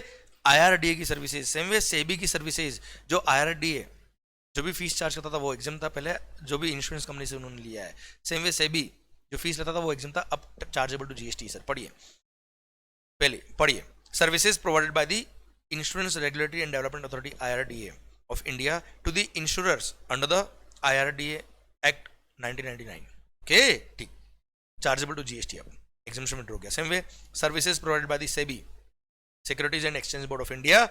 IRDA की सर्विसेज, सेम वे सेबी की सर्विसेज। जो IRDA जो भी फीस चार्ज करता था वो एग्जाम था पहले, जो भी इंश्योरेंस कंपनी से उन्होंने लिया है। सेम वे सेबी जो फीस लेता था वो एग्जाम था, अब चार्जेबल टू GST सर। पढ़िए पहले, पढ़िए, services provided by the insurance regulatory and development authority IRDA of India to the insurers under the IRDA act 1999। Okay ठीक, चार्जेबल टू GST अब एग्जामिशन में हो गया। Same way services provided by the SEBI securities and exchange board of India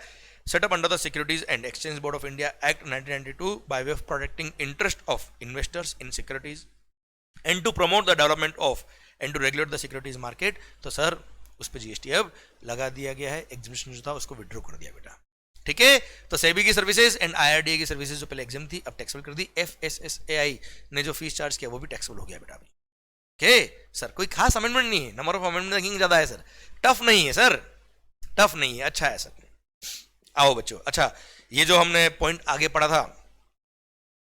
set up under the Securities and Exchange Board of India Act 1992 by way of protecting interest of investors in securities and to promote the development of and to regulate the securities market। तो sir उस पर GST अब लगा दिया गया है, एग्जामिशन जो था उसको विड्रॉ कर दिया बेटा। ठीक है, तो सेबी की सर्विसेज एंड IRDA की सर्विसेज जो पहले एग्जाम थी अब टैक्सेबल कर दी। FSSAI ने जो फीस चार्ज किया वो भी टैक्सेबल हो गया बेटा अभी। ओके सर, कोई खास अमेंडमेंट नहीं है, नंबर ऑफ अमेंडमेंट रैंकिंग ज्यादा है सर, टफ नहीं है सर, टफ नहीं है, अच्छा है सर। आओ बच्चों, अच्छा ये जो हमने पॉइंट आगे पढ़ा था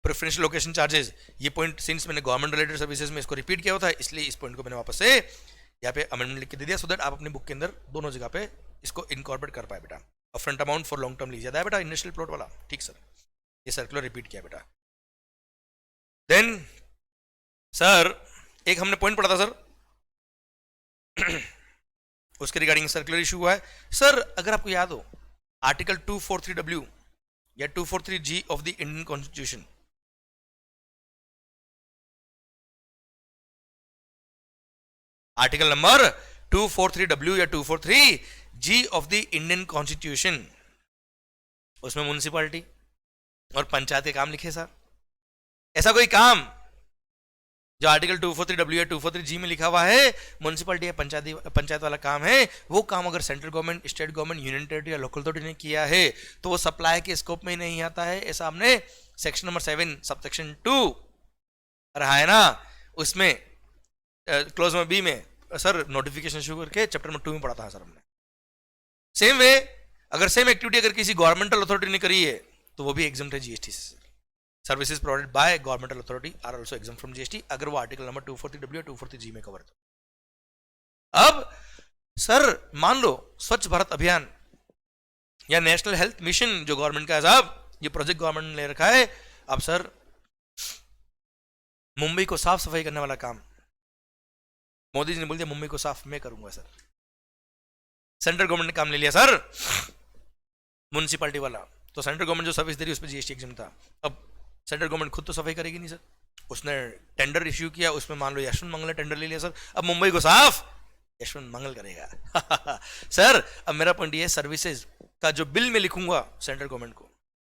प्रेफरेंशियल लोकेशन चार्जेस, ये पॉइंट सिंस मैंने गवर्नमेंट रिलेटेड सर्विसेज में इसको रिपीट किया था, इसलिए इस पॉइंट को मैंने वापस से यहाँ पे अमेंडमेंट लिख के दे दिया, सो दैट आप अपनी बुक के अंदर दोनों जगह पे इसको इनकॉर्पोरेट कर पाए बेटा। Upfront amount for long term lease याद है बेटा, इंडस्ट्रियल प्लॉट वाला, ठीक सर, ये सर्कुलर रिपीट किया बेटा। देन सर एक हमने पॉइंट पढ़ा था सर उसके रिगार्डिंग सर्कुलर इशू हुआ है सर। अगर आपको याद हो आर्टिकल 243W या 243G of the Indian constitution, article number 243W या 243G of the Indian constitution, उसमें म्युनिसिपैलिटी और पंचायत के काम लिखे सर। ऐसा कोई काम जो आर्टिकल 243W या 243G में लिखा हुआ है, म्युनिसिपैलिटी या पंचायत वाला काम है, वो काम अगर central government, state government, union territory या लोकल अथॉरिटी ने किया है तो वो सप्लाई के स्कोप में नहीं आता है। ऐसा हमने सेक्शन नंबर 7 सबसेक्शन 2 रहा है ना, उसमें क्लोज में बी में सर नोटिफिकेशन शुरू करके चैप्टर नंबर 2 में पढ़ा था सर हमने। सेम वे अगर सेम एक्टिविटी अगर किसी गवर्नमेंटल अथॉरिटी ने करी है तो वो भी एग्जम्प्ट है जीएसटी से। Services provided by governmental authority are also exempt from GST, अगर वो आर्टिकल नंबर 240W और 240G में कवर तो। अब सर मान लो स्वच्छ भारत अभियान या नेशनल हेल्थ मिशन जो गवर्नमेंट का है साहब, ये प्रोजेक्ट गवर्नमेंट ने ले रखा है। अब सर मुंबई को साफ सफाई करने वाला काम मोदी जी ने बोल दिया मुंबई को साफ मैं करूंगा सर। सेंट्रल गवर्नमेंट ने काम ले लिया सर म्युनिसिपैलिटी वाला, तो सेंट्रल गवर्नमेंट जो सर्विस दे रही है उस पर जीएसटी एग्जाम था। अब सेंट्रल गवर्नमेंट खुद तो सफाई करेगी नहीं सर, उसने टेंडर इश्यू किया, उसमें मान लो यशवंत मंगल ने टेंडर ले लिया सर, अब मुंबई को साफ यशवंत मंगल करेगा सर अब मेरा पॉइंट ये है, सर्विसेज का जो बिल में लिखूंगा सेंट्रल गवर्नमेंट को,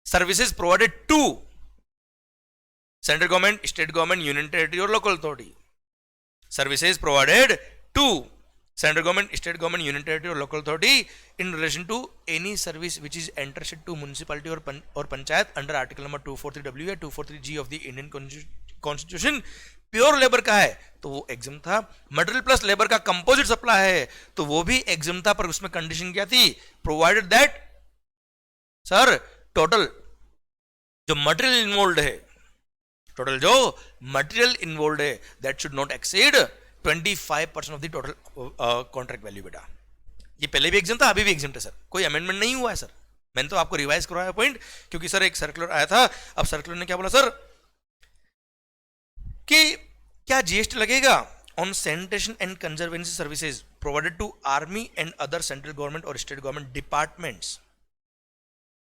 services provided to central government, state government, union territory और local authority, services provided to central government, state government, union territory और local authority in relation to any service which is entrusted to municipality और panchayat under article number 243W या 243G of the Indian constitution. Pure labour का है तो वो exempt था, material plus labour का composite supply है तो वो भी एग्जाम था, पर उसमें कंडीशन क्या थी, प्रोवाइडेड दैट सर टोटल जो मटेरियल इन्वॉल्व है, टोटल जो मटेरियल इन्वॉल्व है that should not exceed 25% of the total contract value. बेटा ये पहले भी एग्जाम था, अभी भी एग्जाम है सर, कोई अमेंडमेंट नहीं हुआ है सर, मैंने तो आपको रिवाइज करवाया पॉइंट, क्योंकि सर एक सर्कुलर आया था। अब सर्कुलर ने क्या बोला सर कि क्या जीएसटी लगेगा on sanitation and conservancy services provided to army and other central government और स्टेट गवर्नमेंट डिपार्टमेंट्स।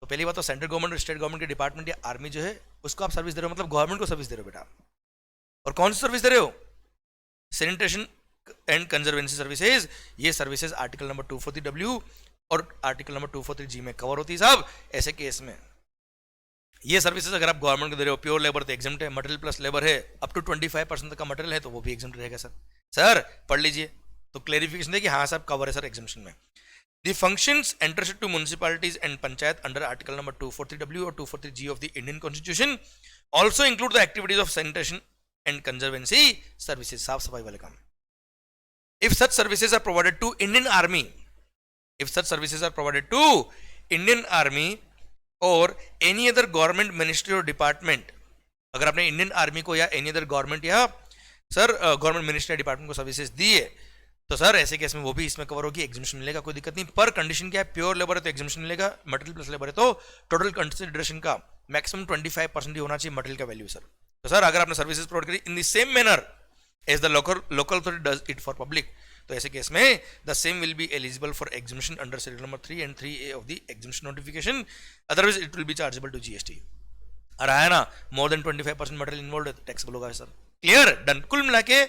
तो पहली बात तो सेंट्रल गवर्नमेंट और स्टेट गवर्नमेंट के डिपार्टमेंट या आर्मी जो है उसको आप सर्विस दे रहे हो, मतलब गवर्नमेंट को सर्विस दे रहे हो बेटा। और कौन सी सर्विस दे रहे हो, सैनिटेशन एंड कंजर्वेंसी सर्विसेज। ये सर्विसेज आर्टिकल नंबर 240W और आर्टिकल नंबर 243G में कवर होती है साहब। ऐसे केस में ये सर्विसेज अगर आप गवर्नमेंट को दे रहे हो, प्योर लेबर तो एग्जाम्प्ट है, मटेरियल प्लस लेबर है अप टू 25% तक का मटेरियल है तो वो भी एग्जाम्प्ट रहेगा सर। सर पढ़ लीजिए तो क्लेरिफिकेशन दे कि हाँ साहब कवर है सर एग्जाम्पशन में। The functions entrusted to municipalities and panchayat under article number 243W or 243G of the Indian Constitution also include the activities of sanitation and conservancy services, साफ सफाई वाले काम। If such services are provided to Indian Army, if such services are provided to Indian Army or any other government ministry or department, अगर आपने Indian army को या any other government या sir government ministry department को services दी है तो sir ऐसे case में वो भी इसमें कवर होगी, एग्जामिशन मिलेगा, कोई दिक्कत नहीं। पर कंडीशन क्या है, प्योर लेबर है तो एग्जामिशन मिलेगा, मटेरियल प्लस लेबर है तो टोटल कंसिडरेशन का मैक्सिमम 25% ही होना चाहिए मटेरियल का वैल्यू सर। तो सर अगर आपने सर्विसेज प्रोवाइड करी in the same manner as the local authority does it for public, तो ऐसे केस में the same will be eligible for exemption under schedule number 3 and 3A of the exemption notification, otherwise it will be chargeable to GST. और आया ना more than 25% material involve है taxable होगा sir. Clear done. कुल मिला के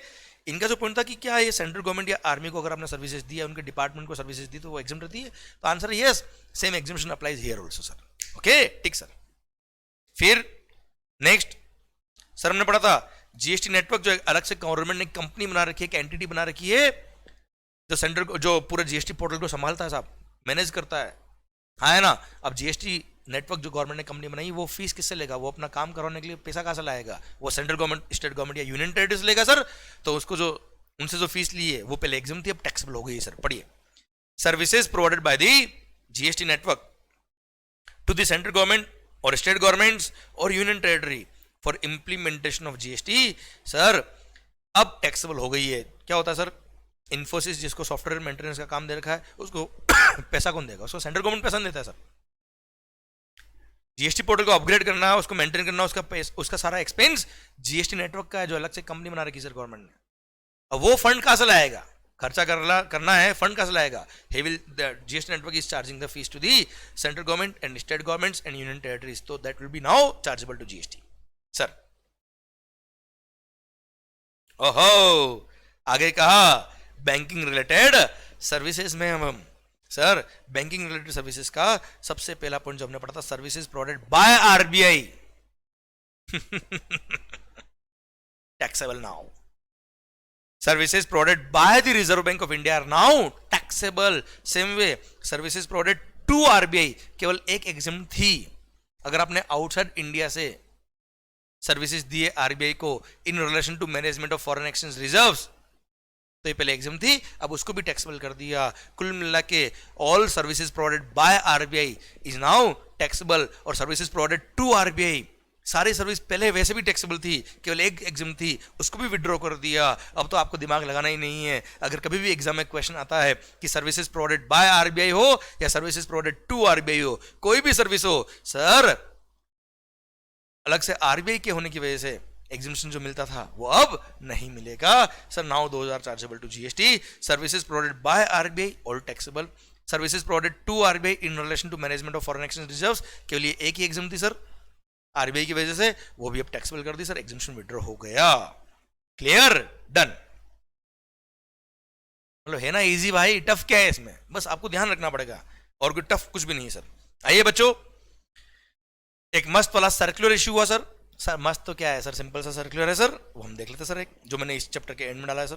इनका जो पॉइंट था कि क्या ये सेंट्रल गवर्नमेंट या आर्मी को अगर आपने सर्विसेज दी है, उनके डिपार्टमेंट को सर्विसेज दी तो वो एग्जाम रहती है, तो answer yes, same exemption applies here also sir. Okay ठीक सर। फिर नेक्स्ट सर हमने पढ़ा था जीएसटी नेटवर्क जो अलग से गवर्नमेंट ने कंपनी बना रखी है, एक एंटिटी बना रखी है जो सेंट्रल जो पूरे जीएसटी पोर्टल को संभालता है साहब, मैनेज करता है, हाँ है ना। अब जीएसटी नेटवर्क जो गवर्नमेंट ने कंपनी बनाई वो फीस किससे लेगा, वो अपना काम करवाने के लिए पैसा कहाँ से लाएगा, वो सेंट्रल गवर्नमेंट, स्टेट गवर्नमेंट या यूनियन टेरिटरी से लेगा सर। तो उसको जो उनसे जो फीस ली है वो पहले एग्जाम थी, अब टैक्सेबल हो गई है सर। पढ़िए, services provided by the GST network to the central government और स्टेट गवर्नमेंट्स और union territory for implementation of GST sir अब टैक्सेबल हो गई है। क्या होता है सर, इन्फोसिस जिसको सॉफ्टवेयर मेंटेनेंस का काम दे रखा है उसको पैसा कौन देगा, उसको सेंट्रल गवर्नमेंट पैसा देता है सर। जीएसटी पोर्टल को अपग्रेड करना है, उसको मेंटेन करना, उसका सारा एक्सपेंस जीएसटी नेटवर्क का है जो अलग से कंपनी बना रखी सर गवर्नमेंट ने। अब वो फंड कहां से लाएगा, खर्चा करना है, फंड कहां से लाएगा, he will the GST network is charging the fees to the central government and state governments and union territories, so that will be now chargeable to GST sir. ओहो आगे कहा बैंकिंग रिलेटेड सर्विसेज में हम sir banking related services का सबसे पहला point जो हमने पढ़ा था, services provided by RBI taxable now, services provided by the reserve bank of India are now taxable. Same way services provided to RBI केवल एक एग्जाम थी, अगर आपने आउटसाइड इंडिया से सर्विसेज दिए आरबीआई को in relation to management of foreign exchange reserves, तो ये पहले एग्जाम थी, अब उसको भी टैक्सेबल कर दिया। कुल मिला के all services provided by RBI is now taxable, और सर्विसेज प्रोवाइडेड टू आरबीआई, सारी सर्विस पहले वैसे भी टैक्सेबल थी, केवल एक एग्जाम थी, उसको भी विड्रॉ कर दिया। अब तो आपको दिमाग लगाना ही नहीं है। अगर कभी भी एग्जाम में क्वेश्चन आता है कि सर्विसेज प्रोवाइडेड बाय आरबीआई हो या सर्विसेज प्रोवाइडेड टू आरबीआई हो, कोई भी सर्विस हो सर, अलग से आरबीआई के होने की वजह से एग्जामिशन जो मिलता था वो अब नहीं मिलेगा sir. Now 2000 chargeable to GST. Services provided by RBI all taxable, services provided to RBI in relation to management of foreign exchange reserves, केवल ये एक ही एग्जाम थी सर आरबीआई की वजह से, वो भी अब टैक्सेबल कर दी सर, एग्जामिशन विड्रॉ हो गया। Clear, done. मतलब है ना इजी भाई, टफ क्या है इसमें, बस आपको ध्यान रखना पड़ेगा, और कोई टफ कुछ भी नहीं है सर। आइए बच्चों, एक मस्त वाला सर्कुलर इश्यू हुआ सर। सर मस्त तो क्या है सर, सिंपल सा सर्कुलर है सर, वो हम देख लेते सर, एक जो मैंने इस चैप्टर के एंड में डाला है sir.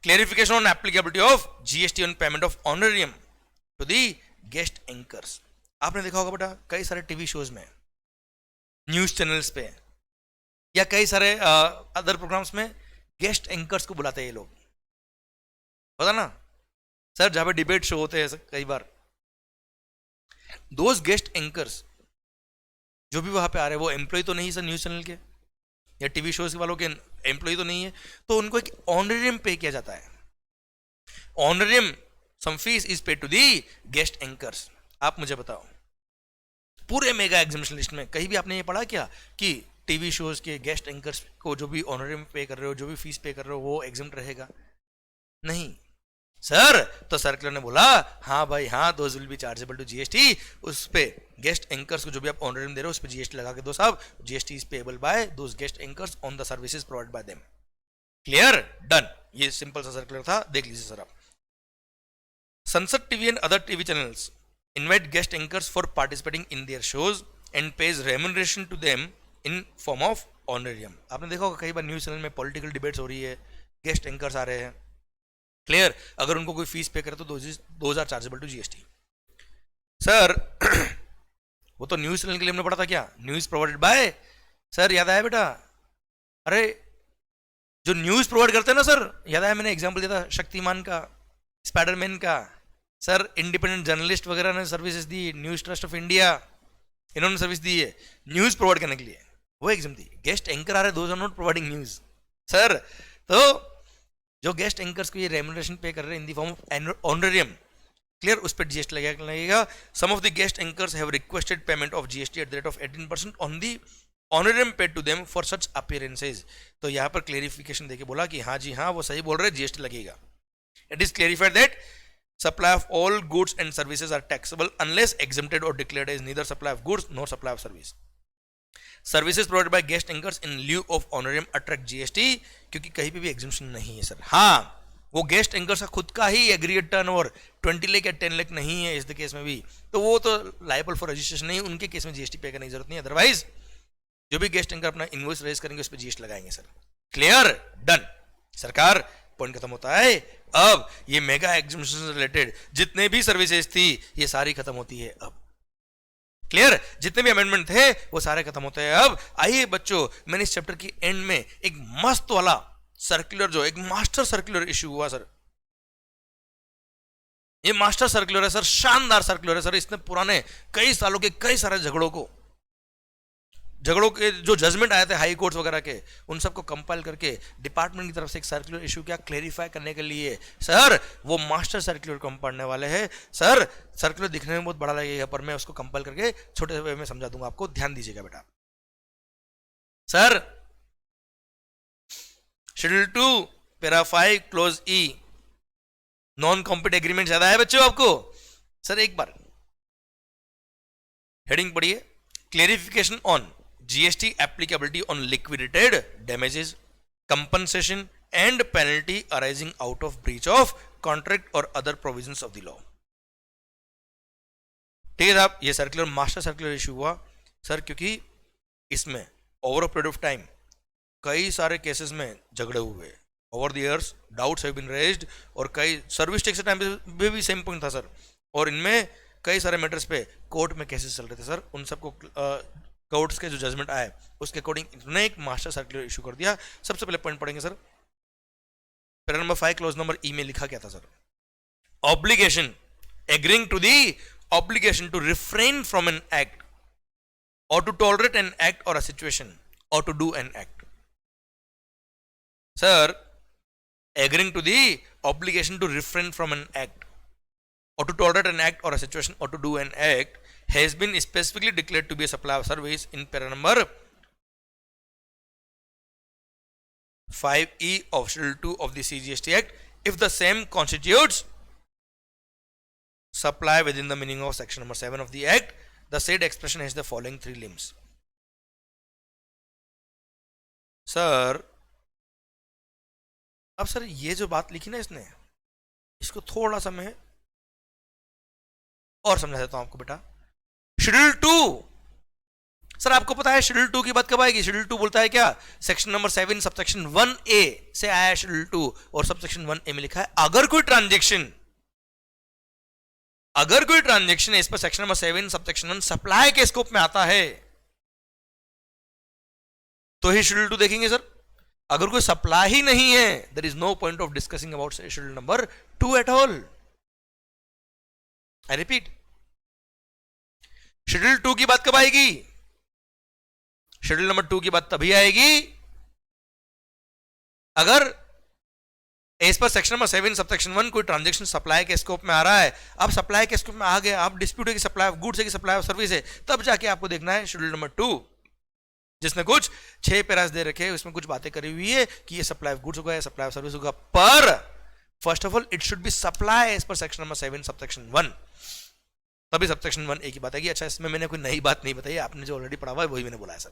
Clarification on applicability of GST on payment of honorarium to the guest anchors. आपने देखा होगा बेटा कई सारे टीवी शोज में, न्यूज चैनल्स पे, या कई सारे अदर प्रोग्राम्स में गेस्ट एंकर्स को बुलाते हैं ये लोग, पता ना सर, जहां पे डिबेट शो होते हैं कई बार, दोज गेस्ट एंकर्स जो भी वहां पे आ रहे हैं वो एम्प्लॉय तो नहीं सर न्यूज चैनल के या टीवी शोज वालों के एम्प्लॉय तो नहीं है, तो उनको एक ऑनरेरियम पे किया जाता है। Honorarium some fees is paid to the guest anchors. आप मुझे बताओ, पूरे मेगा एग्जामिनेशन लिस्ट में कहीं भी आपने ये पढ़ा क्या कि टीवी शोज के गेस्ट एंकर्स को जो भी ऑनरेरियम पे कर रहे हो, जो भी फीस पे कर रहे हो, वो एग्जाम रहेगा? नहीं सर। तो सर्कुलर ने बोला हाँ भाई हाँ, those will be chargeable to GST, उस पे गेस्ट एंकर्स को जो भी आप ऑनरेरियम दे रहे हो उस पे जीएसटी लगा के दो साहब, GST is payable by those guest anchors on the services provided by them. Clear, done. ये सिंपल सा सर्कुलर था, देख लीजिए सर आप। Sansad TV and other TV channels invite guest anchors for participating in their shows and pays remuneration to them in form of honorarium. आपने देखा होगा कई बार न्यूज चैनल में पॉलिटिकल डिबेट्स हो रही है, गेस्ट एंकर्स आ रहे हैं। क्लियर, अगर उनको कोई फीस पे करे तो 2000 चार्जेबल टू जीएसटी। सर वो तो न्यूज चैनल के लिए हमने पढ़ा था क्या, न्यूज प्रोवाइडेड बाय, सर याद आया बेटा? अरे जो न्यूज प्रोवाइड करते हैं ना सर, याद आया मैंने एग्जांपल दिया था शक्तिमान का, स्पाइडरमैन का, सर इंडिपेंडेंट जर्नलिस्ट वगैरह ने services the, news trust of India इन्होंने सर्विस दी है न्यूज प्रोवाइड करने के लिए, वो एग्जाम थी। गेस्ट एंकर आ रहे, those are not providing news sir. तो जो गेस्ट एंकर्स को ये रेम्यूनरेशन पे कर रहे हैं in the form of honorarium, clear, उस पर जीएसटी लगेगा। Some of the guest anchors have requested payment of GST at the rate of 18% on the honorarium paid to them for such appearances. तो यहाँ पर क्लेरिफिकेशन देके बोला कि हाँ जी हाँ, वो सही बोल रहे हैं, जीएसटी लगेगा। It is clarified that supply of all goods and services are taxable unless exempted or declared as neither supply of goods nor supply of service. Services provided by guest anchors in lieu of honorarium attract GST, क्योंकि कहीं पे भी एग्जामिशन नहीं है sir. हाँ, वो guest anchors का खुद का ही एग्रीड टर्नओवर 20 लाख या 10 लाख नहीं है इस केस में भी, तो वो तो लायबल फॉर रजिस्ट्रेशन नहीं, उनके केस में जीएसटी पे करने की जरूरत नहीं है। अदरवाइज जो भी गेस्ट एंकर अपना इनवॉइस रेज करेंगे उस पर जीएसटी लगाएंगे सर। Clear, done. सरकार पॉइंट खत्म होता है। अब ये मेगा एग्जामिनेशन से रिलेटेड जितने भी सर्विसेज थी ये सारी खत्म होती है अब। क्लियर, जितने भी अमेंडमेंट थे वो सारे खत्म होते हैं अब। आइए बच्चों, मैंने इस चैप्टर की एंड में एक मस्त वाला सर्कुलर, जो एक मास्टर सर्कुलर इश्यू हुआ सर, ये मास्टर सर्कुलर है सर, शानदार सर्कुलर है सर। इसने पुराने कई सालों के कई सारे झगड़ों के जो जजमेंट आए थे हाई कोर्ट्स वगैरह के, उन सबको कंपाइल करके डिपार्टमेंट की तरफ से एक सर्कुलर इशू किया क्लेरिफाई करने के लिए। सर वो मास्टर सर्कुलर को हम पढ़ने वाले हैं सर। सर्कुलर दिखने में बहुत बड़ा लगेगा पर मैं उसको कंपाइल करके छोटे वे में समझा दूंगा आपको, ध्यान दीजिएगा बेटा। सर शेड्यूल 2 पैरा 5 क्लोज ई नॉन कॉम्पिट एग्रीमेंट ज्यादा है बच्चों आपको? सर एक बार हेडिंग पढ़िए, clarification on GST applicability on liquidated damages, compensation and penalty arising out of breach of contract or other provisions of the law। ठीक है साहब, ये सर्कुलर मास्टर सर्कुलर इशू हुआ सर क्योंकि इसमें over a period of time कई सारे cases में झगड़े हुए, over the years doubts have been raised, और कई सर्विस टैक्स टाइम पे भी सेम पॉइंट था सर, और इनमें कई सारे मैटर्स पे कोर्ट में केसेस चल रहे थे सर। उन सबको कोर्ट्स के जो जजमेंट आए उसके अकॉर्डिंग इन्होंने एक मास्टर सर्कुलर इशू कर दिया। सबसे पहले पॉइंट पढ़ेंगे sir, para number 5 clause number E में लिखा क्या था sir? Obligation, agreeing to the obligation to refrain from an act or to tolerate an act or a situation or to do an act. Sir, agreeing to the obligation to refrain from an act or to tolerate an act or a situation or to do an act has been specifically declared to be a supply of service in para number 5E of Schedule 2 of the CGST Act if the same constitutes supply within the meaning of section number 7 of the Act. The said expression has the following 3 limbs. Sir, अब sir ये जो बात लिखी ना इसने, इसको थोड़ा सा मैं और समझा देता हूं आपको बेटा। शेड्यूल 2, सर आपको पता है शेड्यूल 2 की बात कब आएगी? शेड्यूल 2 बोलता है क्या? सेक्शन नंबर 7 सबसेक्शन 1A से आया शेड्यूल 2 और सबसेक्शन 1A में लिखा है अगर कोई ट्रांजेक्शन इस पर सेक्शन नंबर 7 सबसेक्शन 1 सप्लाई के स्कोप में आता है तो ही शेड्यूल 2 देखेंगे सर। अगर कोई सप्लाई ही नहीं है, there is no point of discussing about schedule number 2 at all. I repeat, schedule 2 की बात कब आएगी? शेड्यूल नंबर 2 की बात तभी आएगी अगर इस पर सेक्शन नंबर 7 सबसेक्शन 1 कोई ट्रांजैक्शन सप्लाई के स्कोप में आ रहा है। अब सप्लाई के स्कोप में आ गया, आप डिस्प्यूट है कि सप्लाई ऑफ गुड्स है कि सप्लाई ऑफ सर्विस है, तब जाके आपको देखना है शेड्यूल नंबर 2 जिसने कुछ 6 पैरास दे रखे हैं, उसमें कुछ बातें करी हुई है कि ये सप्लाई ऑफ गुड्स होगा या सप्लाई ऑफ सर्विस होगा, पर first of all it should be supply as per section number 7 subsection 1, तभी सबसेक्शन 1 एक ही बात है कि अच्छा इसमें मैंने कोई नई बात नहीं बताई, आपने जो ऑलरेडी पढ़ा हुआ है वही मैंने बोला है सर।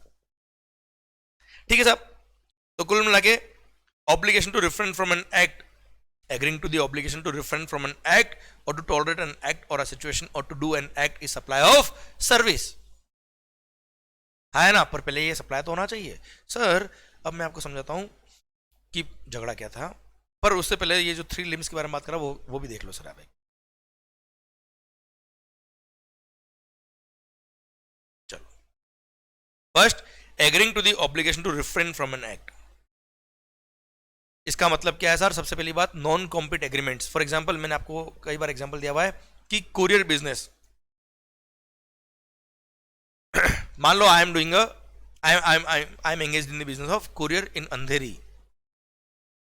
ठीक है साहब, तो कुल मिला के obligation to refrain from an act, agreeing to the obligation to refrain from an act or to tolerate an act or a situation or to do an act is supply of service, है ना? पर पहले ये supply तो होना चाहिए sir. अब मैं आपको समझाता हूं कि झगड़ा क्या था, पर उससे पहले ये जो 3 लिम्स के बारे में बात करा वो भी देख लो सर आप। चलो, first, agreeing to the obligation to refrain from an act, इसका मतलब क्या है सर? सबसे पहली बात, non compete agreements. For example मैंने आपको कई बार एग्जांपल दिया हुआ है कि कुरियर बिजनेस, मान लो I am engaged in the business of courier in Andheri,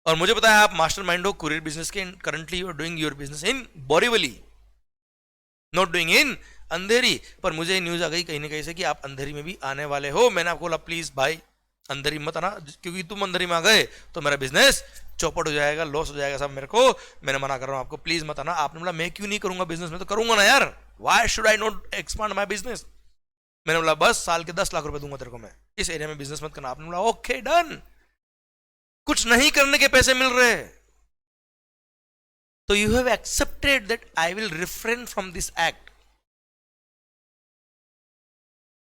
और मुझे पता है आप मास्टरमाइंड हो कुरियर बिजनेस के, currently you are doing your business in Borivali, not doing in Andheri, पर मुझे न्यूज आ गई कहीं ना कहीं से कि आप अंधेरी में भी आने वाले हो। मैंने आपको बोला प्लीज भाई अंदर मत आना, क्योंकि तुम अंदर में आ गए तो मेरा बिजनेस चौपट हो जाएगा, लॉस हो जाएगा सब मेरे को, मैंने मना कर रहा हूं आपको, प्लीज मत आना। आपने बोला मैं क्यों नहीं करूंगा बिजनेस, में तो करूंगा ना यार, why should I not expand my business. मैंने बोला बस साल के 10 लाख रुपए दूंगा तेरे को, मैं इस एरिया में बिजनेस मत करना। आपने बोला ओके डन, कुछ नहीं करने के पैसे मिल रहे, तो you have accepted that I will refrain from this act,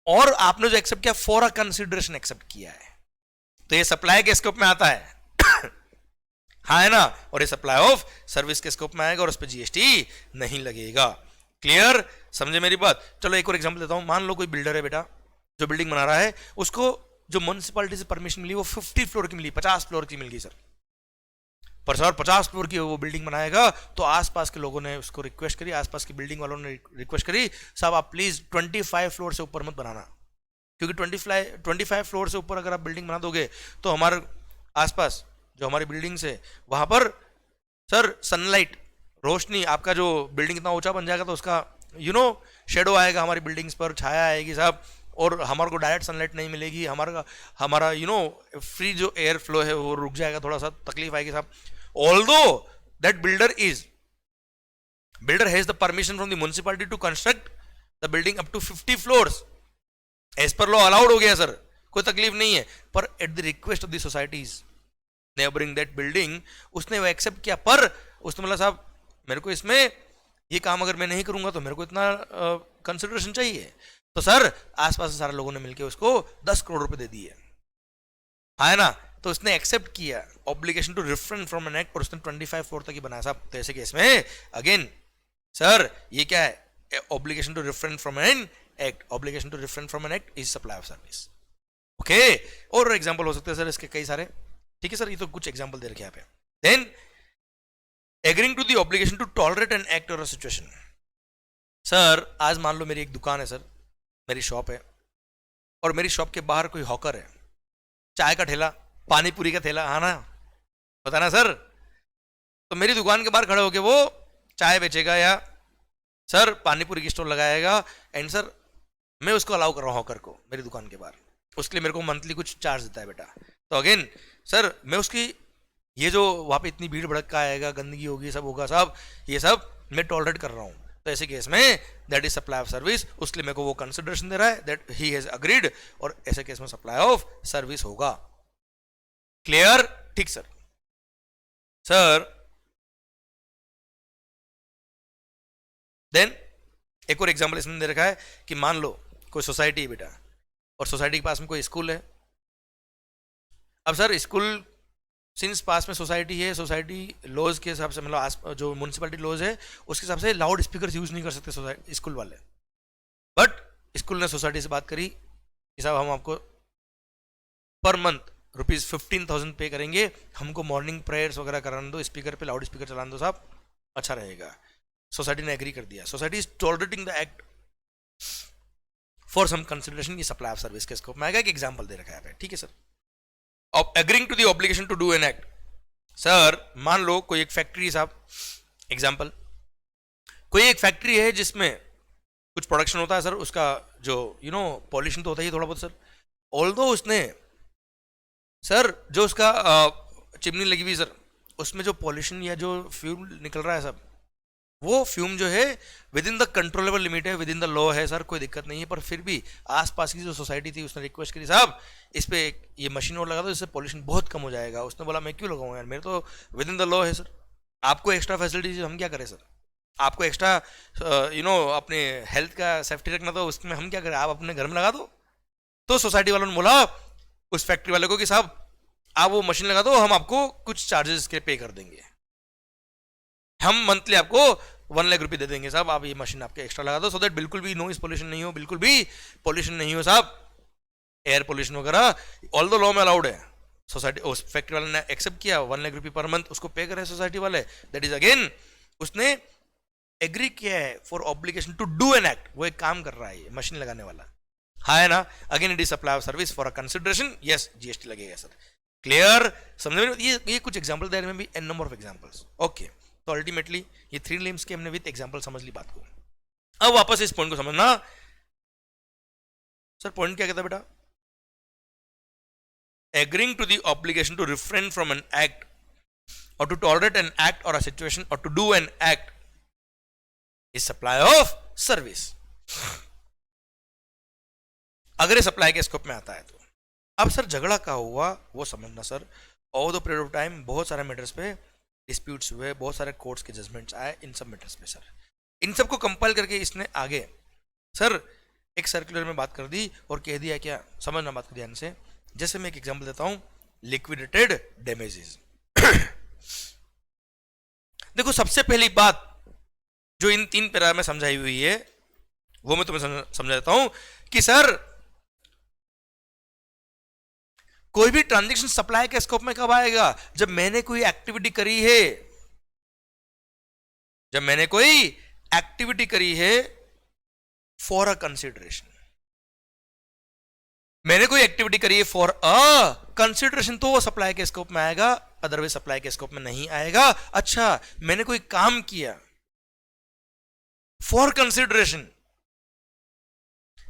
और आपने जो एक्सेप्ट किया फॉर अ कंसिडरेशन एक्सेप्ट किया है, तो ये सप्लाई के स्कोप में आता है हाँ है ना, और ये सप्लाई ऑफ सर्विस के स्कोप में आएगा और उस पर जीएसटी नहीं लगेगा। क्लियर, समझे मेरी बात? चलो एक और एग्जांपल देता हूं। मान लो कोई बिल्डर है बेटा, जो बिल्डिंग बना रहा है, उसको जो म्युनिसिपैलिटी से परमिशन मिली वो 50 फ्लोर की मिली, 50 फ्लोर की मिल गई सर, पर सर 50 फ्लोर की वो बिल्डिंग बनाएगा, तो आसपास के लोगों ने उसको रिक्वेस्ट करी, आसपास की बिल्डिंग वालों ने रिक्वेस्ट करी, साहब आप प्लीज 25 फ्लोर से ऊपर मत बनाना, क्योंकि 25 फ्लोर से ऊपर अगर आप बिल्डिंग बना दोगे तो हमारे आसपास जो हमारी बिल्डिंग्स है वहां पर सर सनलाइट, रोशनी, आपका जो बिल्डिंग इतना ऊंचा बन जाएगा तो उसका शेडो आएगा हमारी बिल्डिंग्स पर, छाया आएगी साहब, और हमारे को डायरेक्ट सनलाइट नहीं मिलेगी, हमारा फ्री जो एयर फ्लो है वो रुक जाएगा, थोड़ा सा तकलीफ आएगी साहब। Although that builder has the permission from the municipality to construct the building up to 50 floors, as per law allowed हो गया सर, कोई तकलीफ नहीं है, पर at the request of the societies neighbouring that building उसने वो एक्सेप्ट किया, पर उसने बोला साहब मेरे को इसमें ये काम अगर मैं नहीं करूंगा तो मेरे को इतना कंसिडरेशन चाहिए, तो सर आसपास से सारे लोगों ने मिलकर उसको 10 करोड़ रुपए दे दिए, है ना, तो उसने एक्सेप्ट किया obligation to refrain from an act, और उसने 25 फ्लोर तक ही बनाया साहब। तो ऐसे केस में अगेन सर ये क्या है, obligation to refrain from an act, obligation to refrain from an act is supply of service. Okay, और एग्जांपल हो सकते हैं सर इसके कई सारे, ठीक है सर, ये तो कुछ एग्जांपल दे रखे हैं यहाँ पे। Then agreeing to the obligation to tolerate an act और अ सिचुएशन। सर आज मान लो मेरी एक दुकान है सर, मेरी शॉप है, और मेरी शॉप के बाहर कोई हॉकर है, चाय का ठेला, पानी पूरी का ठेला, हाँ ना, पता ना सर, तो मेरी दुकान के बाहर खड़े होके वो चाय बेचेगा या सर पानी पूरी की स्टोर लगाएगा, एंड सर मैं उसको अलाउ कर रहा हूँ हॉकर को मेरी दुकान के बाहर, उसके लिए मेरे को मंथली कुछ चार्ज देता है बेटा, तो अगेन सर मैं उसकी ये जो वहाँ पे इतनी भीड़ भड़का आएगा, गंदगी होगी, सब होगा, सब ये सब मैं टॉलरेट कर रहा हूँ, तो ऐसे केस में that is supply of service, उसके लिए मेरे को वो कंसिडरेशन दे रहा है, दैट ही हैज अग्रीड, और ऐसे केस में सप्लाई ऑफ सर्विस होगा। क्लियर? ठीक सर। सर देन एक और एग्जांपल इसमें दे रखा है कि मान लो कोई सोसाइटी है बेटा, और सोसाइटी के पास में कोई स्कूल है। अब सर स्कूल सिंस पास में सोसाइटी है, सोसाइटी लॉज के हिसाब से, मतलब जो म्यूनसिपैलिटी लॉज है उसके हिसाब से लाउड स्पीकर यूज नहीं कर सकते स्कूल वाले, बट स्कूल ने सोसाइटी से बात करी कि साहब हम आपको पर मंथ ₹15,000 पे करेंगे, हमको मॉर्निंग प्रेयर्स वगैरह कराने दो, स्पीकर पे लाउड स्पीकर चलाने दो साहब, अच्छा रहेगा। सोसाइटी ने एग्री कर दिया, society is tolerating the act for some consideration, ये सप्लाई ऑफ सर्विस के स्कोप में आएगा। एक एग्जांपल दे रखा है, ठीक है sir. Agreeing to the obligation to do an act. Sir मान लो कोई एक फैक्ट्री है साहब, एग्जांपल कोई एक फैक्ट्री है जिसमें कुछ प्रोडक्शन होता है सर, उसका जो पॉल्यूशन तो होता ही थोड़ा बहुत सर, ऑल्दो उसने सर जो उसका चिमनी लगी हुई सर, उसमें जो पॉल्यूशन या जो फ्यूम निकल रहा है सब, वो फ्यूम जो है with in the controllable limit है, विद इन द लॉ है सर, कोई दिक्कत नहीं है, पर फिर भी आसपास की जो सोसाइटी थी उसने रिक्वेस्ट करी साहब इस पे ये मशीन और लगा दो, इससे पॉल्यूशन बहुत कम हो जाएगा। उसने बोला मैं क्यों लगाऊं यार, मेरे तो विद इन द लॉ है सर, आपको एक्स्ट्रा फैसिलिटीज हम क्या करें सर, आपको एक्स्ट्रा अपने हेल्थ का सेफ्टी रखना, तो उसमें हम क्या करें, आप अपने घर में लगा दो। तो सोसाइटी वालों ने बोला उस फैक्ट्री वाले को कि साहब आप वो मशीन लगा दो, हम आपको कुछ चार्जेस के पे कर देंगे, हम मंथली आपको 1 लाख रुपए दे देंगे साहब, आप ये मशीन आपके एक्स्ट्रा लगा दो, सो दैट बिल्कुल भी नॉइज पोल्यूशन नहीं हो, बिल्कुल भी पोल्यूशन नहीं हो साहब, एयर पोल्यूशन वगैरह ऑल द लॉ में अलाउड है। सोसाइटी उस फैक्ट्री वाले ने एक्सेप्ट किया, 1 लाख रुपए पर मंथ उसको पे करे सोसाइटी वाले, दैट इज अगेन उसने एग्री किया है for obligation to do an act, वो एक काम कर रहा है ये मशीन लगाने वाला, हाँ है ना, again it is supply of service for a consideration, yes GST लगेगा सर। क्लियर? समझ में? ये कुछ एग्जांपल देयर में भी an number of examples. Okay, तो अल्टीमेटली ये 3 लिम्स के हमने विद एग्जांपल समझ ली बात को। अब वापस इस पॉइंट को समझना सर, पॉइंट क्या कहता है बेटा, agreeing to the obligation to refrain from an act और टू टॉलरेट एन एक्ट और अ सिचुएशन और to do an act is supply of service. अगर ये सप्लाई के स्कोप में आता है तो अब सर झगड़ा क्या हुआ वो समझना sir. Over the period of time बहुत सारे मैटर्स पे डिस्प्यूट्स हुए, बहुत सारे कोर्ट्स के जजमेंट्स आए इन सब मैटर्स पे सर, इन सबको कंपाइल करके इसने आगे सर एक सर्कुलर में बात कर दी और कह दिया, क्या समझना बात को ध्यान से। जैसे मैं एक एग्जांपल देता हूं, लिक्विडेटेड डैमेजेस। देखो सबसे पहली बात जो इन 3 पैरा में समझाई हुई है वो मैं तुम्हें समझा देता हूं कि सर कोई भी ट्रांजैक्शन सप्लाई के स्कोप में कब आएगा, जब मैंने कोई एक्टिविटी करी है, जब मैंने कोई एक्टिविटी करी है फॉर अ कंसिडरेशन, मैंने कोई एक्टिविटी करी है फॉर अ कंसिडरेशन, तो वो सप्लाई के स्कोप में आएगा, अदरवाइज सप्लाई के स्कोप में नहीं आएगा। अच्छा मैंने कोई काम किया for consideration,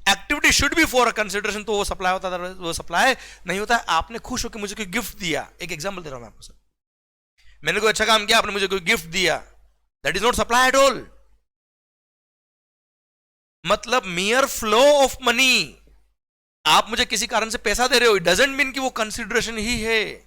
activity should be for a consideration, तो वो सप्लाई होता है, वो सप्लाई नहीं होता है। आपने खुश होकर मुझे कोई गिफ्ट दिया, एक एग्जांपल दे रहा हूं मैं आपको सर, मैंने कोई अच्छा काम किया, आपने मुझे कोई गिफ्ट दिया, that is not supply at all. मतलब मियर फ्लो ऑफ मनी, आप मुझे किसी कारण से पैसा दे रहे हो, इट डजंट मीन कि वो कंसिडरेशन ही है।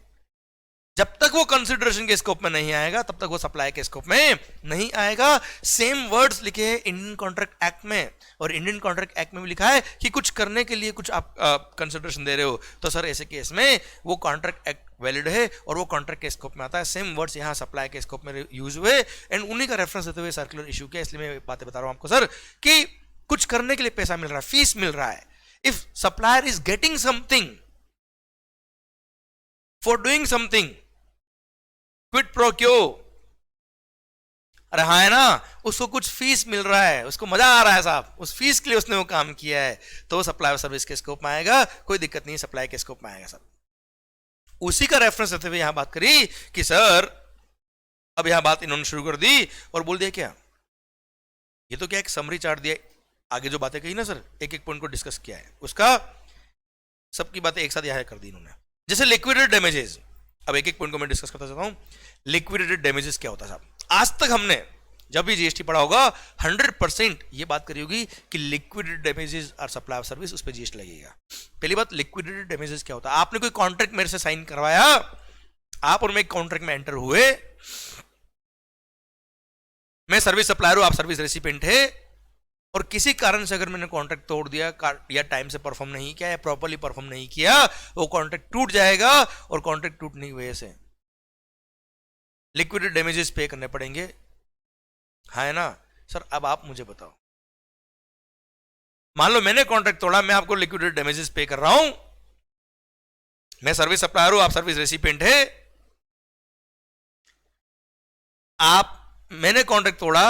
जब तक वो कंसिडरेशन के स्कोप में नहीं आएगा तब तक वो सप्लाई के स्कोप में नहीं आएगा। सेम वर्ड्स लिखे हैं इंडियन कॉन्ट्रैक्ट एक्ट में, और इंडियन कॉन्ट्रैक्ट एक्ट में भी लिखा है कि कुछ करने के लिए कुछ आप कंसिडरेशन दे रहे हो, तो सर ऐसे केस में वो कॉन्ट्रैक्ट एक्ट वैलिड है और वो कॉन्ट्रैक्ट के स्कोप में आता है। सेम वर्ड्स यहाँ सप्लाई के स्कोप में यूज हुए, एंड उन्हीं का रेफरेंस देते हुए सर्कुलर इशू किया, इसलिए मैं बातें बता रहा हूं आपको सर कि कुछ करने के लिए पैसा मिल रहा है, फीस मिल रहा है. If supplier is getting something for doing something, quid pro क्यो, अरे हाँ है ना, उसको कुछ फीस मिल रहा है, उसको मजा आ रहा है साहब, उस फीस के लिए उसने वो काम किया है, तो सप्लाई सर्विस के स्कोप में आएगा, कोई दिक्कत नहीं, सप्लाई के स्कोप में आएगा सब. उसी का रेफरेंस लेते हुए यहां बात करी कि सर, अब यहां बात इन्होंने शुरू कर दी और बोल दिया क्या, ये तो क्या एक समरी चार्ट दिया, आगे जो बातें कही ना सर, एक एक पॉइंट को डिस्कस किया है, उसका सबकी बातें एक साथ यहां कर दी इन्होंने. जैसे लिक्विडेटेड डैमेजेस, अब एक एक पॉइंट को मैं डिस्कस करता चाहता हूं. लिक्विडेटेड डैमेजेस क्या होता है साहब? आज तक हमने जब भी जीएसटी पढ़ा होगा 100% ये बात करी होगी कि लिक्विडेटेड डैमेजेस और सप्लाई ऑफ सर्विस, उस पर जीएसटी लगेगा. पहली बात, लिक्विडेटेड डैमेजेस क्या होता है? आपने कोई कॉन्ट्रैक्ट मेरे से साइन करवाया, आप और मैं कॉन्ट्रैक्ट में एंटर हुए, मैं सर्विस सप्लायर हूं, आप सर्विस रेसिपिएंट है, और किसी कारण से अगर मैंने कॉन्ट्रैक्ट तोड़ दिया या टाइम से परफॉर्म नहीं किया या प्रॉपर्ली परफॉर्म नहीं किया, वो कॉन्ट्रैक्ट टूट जाएगा, और कॉन्ट्रैक्ट टूटने की वजह से लिक्विडेटेड डैमेजेस पे करने पड़ेंगे. हाँ है ना सर? अब आप मुझे बताओ, मान लो मैंने कॉन्ट्रैक्ट तोड़ा, मैं आपको लिक्विडेटेड डैमेजेस पे कर रहा हूं, मैं सर्विस सप्लायर हूं, आप सर्विस रेसिपिएंट है, मैंने कॉन्ट्रैक्ट तोड़ा,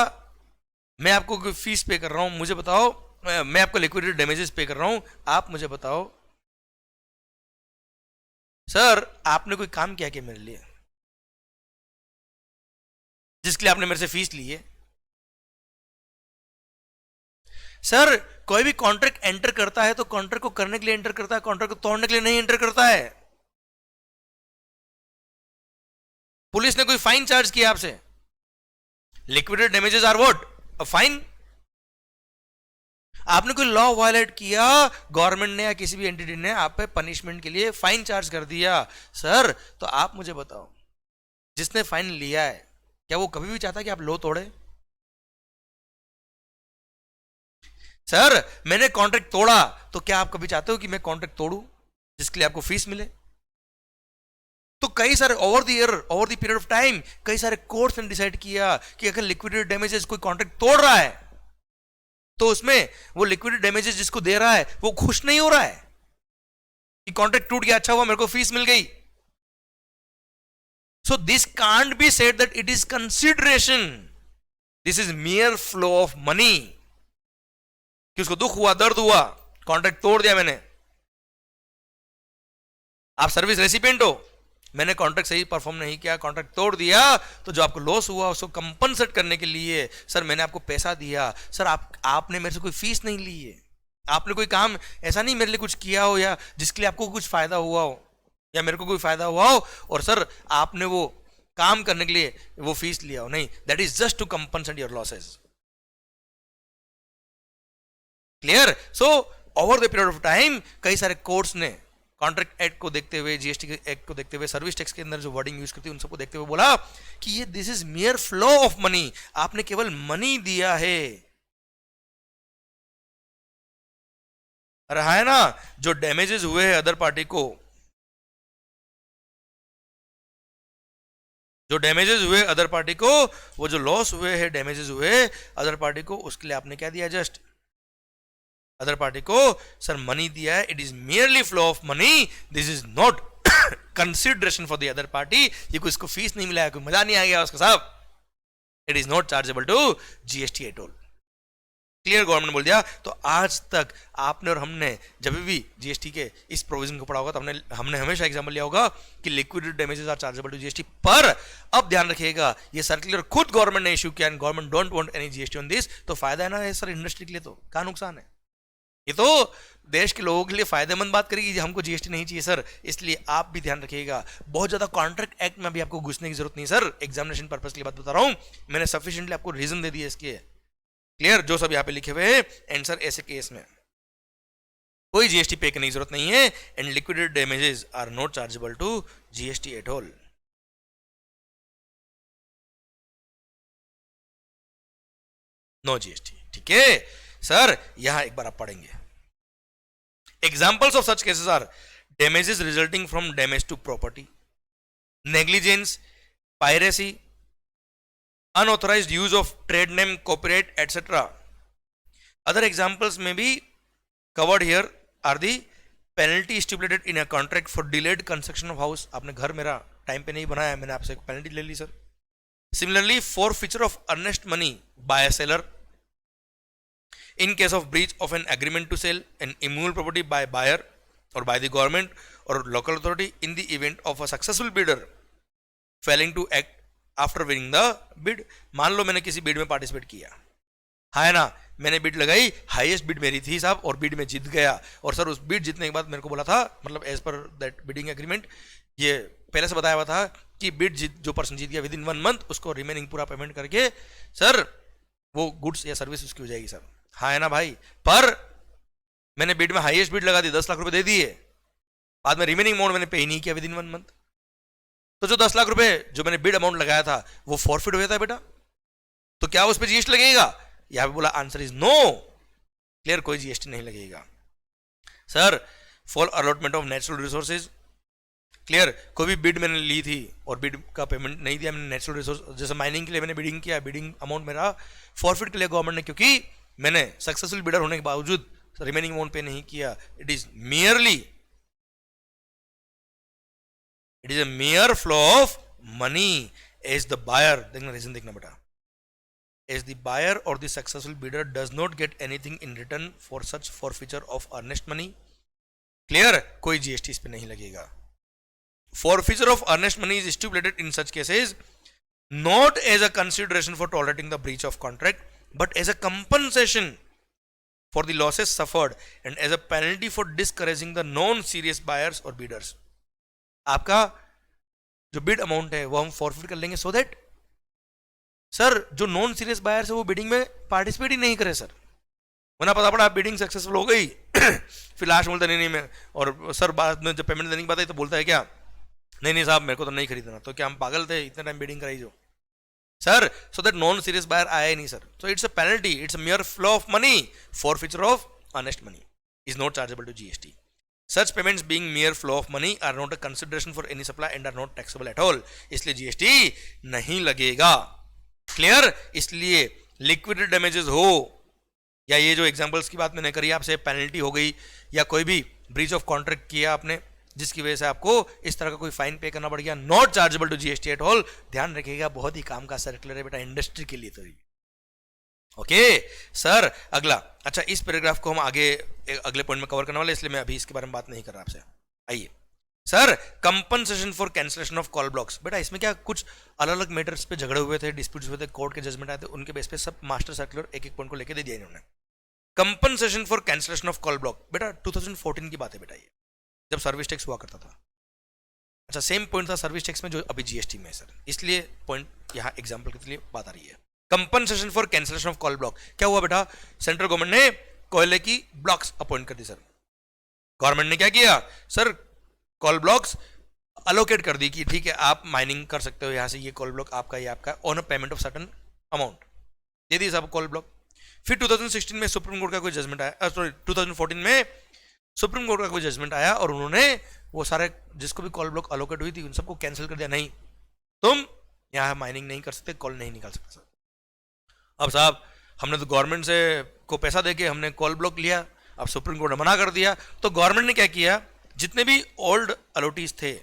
मैं आपको कोई फीस पे कर रहा हूं, मुझे बताओ, मैं आपको लिक्विडेटेड डैमेजेस पे कर रहा हूं, आप मुझे बताओ सर, आपने कोई काम किया क्या मेरे लिए जिसके लिए आपने मेरे से फीस ली है? सर, कोई भी कॉन्ट्रैक्ट एंटर करता है तो कॉन्ट्रैक्ट को करने के लिए एंटर करता है, कॉन्ट्रैक्ट को तोड़ने के लिए नहीं एंटर करता है. पुलिस ने कोई फाइन चार्ज किया आपसे, liquidated damages are what? A fine. आपने कोई लॉ वायलेट किया, गवर्नमेंट ने या किसी भी एंटिटी ने आप पे पनिशमेंट के लिए फाइन चार्ज कर दिया, सर, तो आप मुझे बताओ, जिसने फाइन लिया है, क्या वो कभी भी चाहता है कि आप लो तोड़े? सर, मैंने कॉन्ट्रैक्ट तोड़ा, तो क्या आप कभी चाहते हो कि मैं कॉन्ट्रैक्ट तोड़ूं जिसके लिए आपको फीस मिले? तो कई सारे over the year, over the period of time, कई सारे कोर्ट्स ने डिसाइड किया कि अगर लिक्विडेटेड डैमेजेस कोई कॉन्ट्रैक्ट तोड़ रहा है, तो उसमें वो लिक्विडेटेड डैमेजेस जिसको दे रहा है वो खुश नहीं हो रहा है कि कॉन्ट्रैक्ट टूट गया, अच्छा हुआ मेरे को फीस मिल गई. So this can't be said that it is consideration, this is मियर flow of money. कि उसको दुख हुआ, दर्द हुआ, कॉन्ट्रैक्ट तोड़ दिया मैंने, आप सर्विस रेसिपिएंट हो, मैंने कॉन्ट्रैक्ट सही परफॉर्म नहीं किया, कॉन्ट्रैक्ट तोड़ दिया, तो जो आपको लॉस हुआ उसको कंपनसेट करने के लिए सर मैंने आपको पैसा दिया. सर, आपने मेरे से कोई फीस नहीं ली है, आपने कोई काम ऐसा नहीं मेरे लिए कुछ किया हो या जिसके लिए आपको कुछ फायदा हुआ हो या मेरे को कोई फायदा हुआ हो, और सर आपने वो काम करने के लिए वो फीस लिया हो, नहीं, that is just to compensate your losses. Clear? So over the period of time कई सारे कोर्ट्स ने कॉन्ट्रैक्ट एक्ट को देखते हुए, जीएसटी एक्ट को देखते हुए, सर्विस टैक्स के अंदर जो वर्डिंग यूज करती है उन सबको देखते हुए बोला कि ये this is मियर flow of money, आपने केवल मनी दिया है. रहा है ना, जो डैमेजेस हुए हैं अदर पार्टी को, जो डैमेजेस हुए अदर पार्टी को, वो जो लॉस हुए हैं, डैमेजेस हुए अदर पार्टी को, उसके लिए आपने क्या दिया? जस्ट अदर पार्टी को सर मनी दिया है. It is merely flow of money, this is not consideration for the other party. ये कोई इसको फीस नहीं मिला है, कोई मजा नहीं आ गया उसका साहब. It is not chargeable to GST at all. Clear? Government बोल दिया. तो आज तक आपने और हमने जब भी जीएसटी के इस प्रोविजन को पढ़ा होगा तो हमने हमेशा एग्जांपल लिया होगा कि liquidated damages are chargeable to GST. पर अब ध्यान रखिएगा, ये सर्कुलर खुद गवर्नमेंट ने इश्यू किया and government don't want any GST on this. तो फायदा है ना सर इंडस्ट्री के लिए, तो क्या नुकसान है? ये तो देश के लोगों के लिए फायदेमंद बात करेगी, हमको जीएसटी नहीं चाहिए सर. इसलिए आप भी ध्यान रखिएगा, बहुत ज्यादा कॉन्ट्रैक्ट एक्ट में भी आपको घुसने की जरूरत नहीं सर. एग्जामिनेशन पर्पस के लिए बात बता रहा हूं, मैंने सफिशिएंटली आपको रीजन दे दिया इसके. क्लियर? जो सब यहां पे लिखे हुए हैं, एंड सर ऐसे केस में कोई जीएसटी पे करने की जरूरत नहीं है, and liquidated damages are not chargeable to GST at all. No GST. ठीक है सर, यहां एक बार आप पढ़ेंगे. Examples of such cases are damages resulting from damage to property, negligence, piracy, unauthorized use of trade name, copyright, etc. Other examples में भी covered here are the penalty stipulated in a contract for delayed construction of house. आपने घर मेरा time पे नहीं बनाया, मैंने आपसे एक पेनल्टी ले ली sir. Similarly, forfeiture of earnest money by a seller in case of breach of an agreement to sell an immovable property by buyer or by the government or local authority in the event of a successful bidder failing to act after winning the bid. मान लो मैंने किसी bid में participate किया, है ना, मैंने bid लगाई, highest bid मेरी थी साहब, और बिड में जीत गया, और सर उस बिड जीतने के बाद मेरे को बोला था, मतलब as per that bidding agreement, ये पहले से बताया हुआ था कि बिड जीत जो पर्सन जीत गया विद इन 1 मंथ उसको रिमेनिंग पूरा पेमेंट करके सर वो गुड्स या सर्विस उसकी हो जाएगी सर, हाँ है ना भाई. पर मैंने बिड में हाईएस्ट बिड लगा दी, 10 लाख रुपए दे दिए, बाद में रिमेनिंग अमाउंट मैंने पे ही नहीं किया विद इन 1 मंथ, तो जो 10 लाख रुपए जो मैंने बिड अमाउंट लगाया था वो फॉरफिट हो जाता है बेटा. तो क्या उस पर जीएसटी लगेगा? यहां पे बोला आंसर इज नो. क्लियर, कोई जीएसटी नहीं लगेगा. Sir for allotment of natural resources, clear, कोई भी बिड मैंने ली थी और बिड का पेमेंट नहीं दिया मैंने, नेचुरल रिसोर्स जैसे माइनिंग के लिए मैंने बिडिंग किया, बिडिंग अमाउंट मेरा फॉरफिट के लिए गवर्नमेंट ने, क्योंकि मैंने सक्सेसफुल बिडर होने के बावजूद रिमेनिंग अमाउंट पे नहीं किया. It is a mere flow of money as the buyer. देखना रीजन देखना बेटा, as the buyer or the successful bidder does not get anything in return for such forfeiture of earnest money. Clear, कोई GST इस पे नहीं लगेगा. Forfeiture of earnest money is stipulated in such cases not as a consideration for tolerating the breach of contract but as a compensation for the losses suffered and as a penalty for discouraging the non-serious buyers or bidders. आपका जो bid amount है वो हम forfeit कर लेंगे so that sir जो non serious buyers है वो बिडिंग में पार्टिसिपेट ही नहीं करे सर, वरना पता पड़ा आप बिडिंग सक्सेसफुल हो गई फिर लास्ट बोलता नहीं मैं, और सर बाद में जब पेमेंट देने की बात है तो बोलता है क्या, नहीं साहब मेरे को तो नहीं खरीदना. तो क्या हम पागल थे, इतना टाइम बिडिंग कराई जो sir, so that non serious buyer आया ही नहीं sir. So it's a penalty, it's a mere flow of money. Forfeiture of earnest money is not chargeable to GST. Such payments being mere flow of money are not a consideration for any supply and are not taxable at all. इसलिए GST नहीं लगेगा. Clear, इसलिए liquidated damages हो या ये जो examples की बात मैंने करी आपसे, पेनल्टी हो गई या कोई भी ब्रीच ऑफ कॉन्ट्रैक्ट किया आपने जिसकी वजह से आपको इस तरह का कोई फाइन पे करना पड़ गया, not chargeable to GST at all. ध्यान रखिएगा, बहुत ही काम का सर्कुलर है बेटा इंडस्ट्री के लिए. तो ओके सर, अगला, अच्छा इस पैराग्राफ को हम आगे अगले पॉइंट में कवर करने वाले, इसलिए मैं अभी इसके बारे में बात नहीं कर रहा आपसे. आइए sir, compensation for cancellation of call blocks. बेटा इसमें क्या कुछ अलग अलग मैटर्स पे झगड़े हुए थे, डिस्प्यूट्स हुए थे, कोर्ट के जजमेंट आए थे, उनके बेस पे सब मास्टर सर्कुलर एक एक पॉइंट को लेके दे दिया इन्होंने. Compensation for cancellation of call block, बेटा 2014 की बात है बेटा, ये जब सर्विस टैक्स हुआ करता था. अच्छा सेम पॉइंट था सर्विस टैक्स में जो अभी जीएसटी में है सर, इसलिए पॉइंट यहाँ एग्जाम्पल के लिए बात आ रही है. Compensation for cancellation of call block, क्या हुआ बेटा, सेंट्रल गवर्नमेंट ने कोयले की ब्लॉक्स अपॉइंट कर दी सर. गवर्नमेंट ने क्या किया सर, कॉल ब्लॉक्स अलोकेट कर दी कि ठीक है आप माइनिंग कर सकते हो यहां से, ये कॉल ब्लॉक आपका, ये आपका, on a payment of certain amount दे दी सब कॉल ब्लॉक. फिर 2016 में सुप्रीम कोर्ट का कोई जजमेंट आया, सॉरी 2014 में सुप्रीम कोर्ट का कोई जजमेंट आया और उन्होंने वो सारे जिसको भी कॉल ब्लॉक अलोकेट हुई थी उन सबको कैंसिल कर दिया. नहीं, तुम यहां माइनिंग नहीं कर सकते, कॉल नहीं निकाल सकते सर. अब साहब हमने तो गवर्नमेंट से को पैसा देके हमने कॉल ब्लॉक लिया, अब सुप्रीम कोर्ट ने मना कर दिया, तो गवर्नमेंट ने क्या किया, जितने भी ओल्ड अलॉटीज थे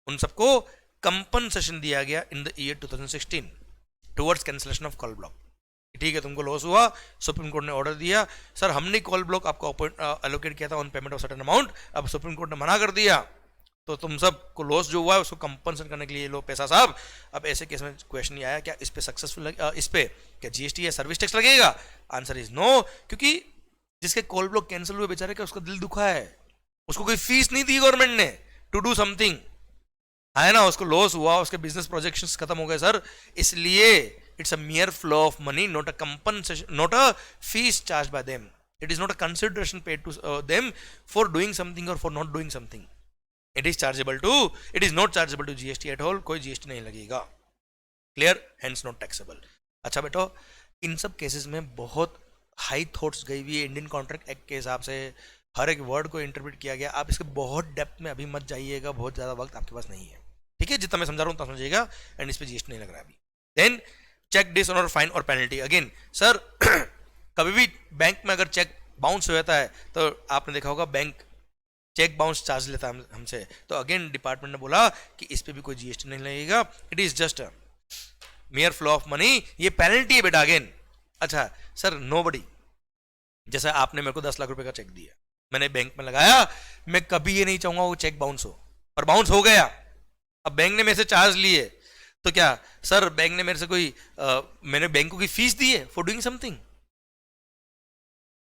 उन सबको कंपनसेशन दिया गया in the year 2016 towards cancellation of call block. ठीक है तुमको लॉस हुआ, सुप्रीम कोर्ट ने ऑर्डर दिया, सर हमने कॉल ब्लॉक आपको अलोकेट किया था on payment of certain amount, अब सुप्रीम कोर्ट ने मना कर दिया, तो तुम सब को लॉस जो हुआ है उसको कंपनसेट करने के लिए लो पैसा साहब. अब ऐसे केस में क्वेश्चन ये आया क्या इस पे सक्सेसफुल इस पे क्या जीएसटी या सर्विस टैक्स लगेगा? आंसर इज नो, क्योंकि जिसके कॉल ब्लॉक कैंसिल हुए बेचारे का उसका दिल दुखा है, उसको कोई फीस नहीं दी गवर्नमेंट ने टू डू समथिंग, है ना, उसको लॉस हुआ, उसके बिजनेस प्रोजेक्शंस खत्म हो गए सर, इसलिए it's a mere flow of money, not a compensation, not a fees charge by them, it is not a consideration paid to them for doing something और for not doing something. It is not chargeable to GST at all, कोई GST नहीं लगेगा. Clear, hence not taxable. अच्छा बेटो, इन सब cases में बहुत high thoughts गई हुई है इंडियन कॉन्ट्रैक्ट एक्ट के हिसाब से, हर एक वर्ड को इंटरप्रेट किया गया. आप इसके बहुत डेप्थ में अभी मत जाइएगा, बहुत ज़्यादा वक्त आपके पास नहीं है, ठीक है, जितना मैं समझा रहा हूँ उतना समझिएगा, एंड इस पर जीएसटी नहीं लग रहा है अभी. देन चेक डिसऑनर फाइन और पेनल्टी. अगेन सर कभी भी बैंक में अगर चेक बाउंस हो जाता है तो आपने देखा होगा बैंक चेक बाउंस चार्ज लेता है हमसे, तो अगेन डिपार्टमेंट ने बोला कि इस पे भी कोई जीएसटी नहीं लगेगा, it is just मियर flow of money, ये पेनल्टी है बेटा अगेन। अच्छा सर नोबडी, जैसे आपने मेरे को 10 लाख रुपए का चेक दिया, मैंने बैंक में लगाया, मैं कभी ये नहीं चाहूंगा वो चेक बाउंस हो, पर बाउंस हो गया, अब बैंक ने मेरे से चार्ज लिए, तो क्या सर बैंक ने मेरे से कोई मैंने बैंक को की फीस दी है for doing something?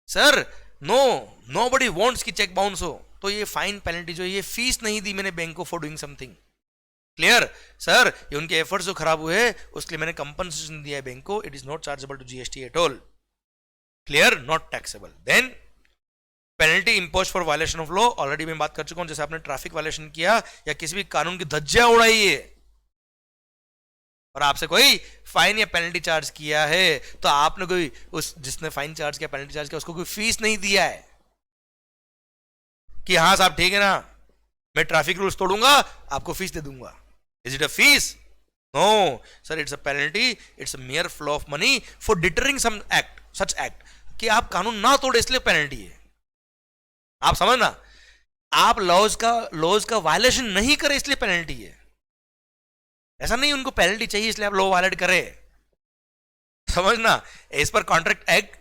Sir no, nobody wants कि चेक बाउंस हो, तो ये फाइन पेनल्टी जो है ये फीस नहीं दी मैंने बैंक को for doing something. Clear sir, ये उनके एफर्ट्स जो खराब हुए उसके लिए मैंने कंपनसेशन दिया है बैंक को, it is not chargeable to GST at all. Clear, not taxable. Then penalty impose for violation of law, already मैं बात कर चुका हूं, जैसे आपने ट्रैफिक वायलेशन किया या किसी भी कानून की धज्जियां उड़ाई है और आपसे कोई फाइन या पेनल्टी चार्ज किया है, तो आपने कोई उस जिसने फाइन चार्ज किया पेनल्टी चार्ज किया उसको कोई फीस नहीं दिया है कि हाँ साहब ठीक है ना मैं ट्रैफिक रूल्स तोड़ूंगा आपको फीस दे दूंगा। Is it a fees? No sir, it's a penalty, it's a mere flow of money for deterring some act, such act, कि आप कानून ना तोड़े इसलिए पेनल्टी है। आप समझना, आप लॉज का वायलेशन नहीं करे इसलिए पेनल्टी है, ऐसा नहीं उनको पेनल्टी चाहिए इसलिए आप लॉ वायलेट करे। समझना, as per contract act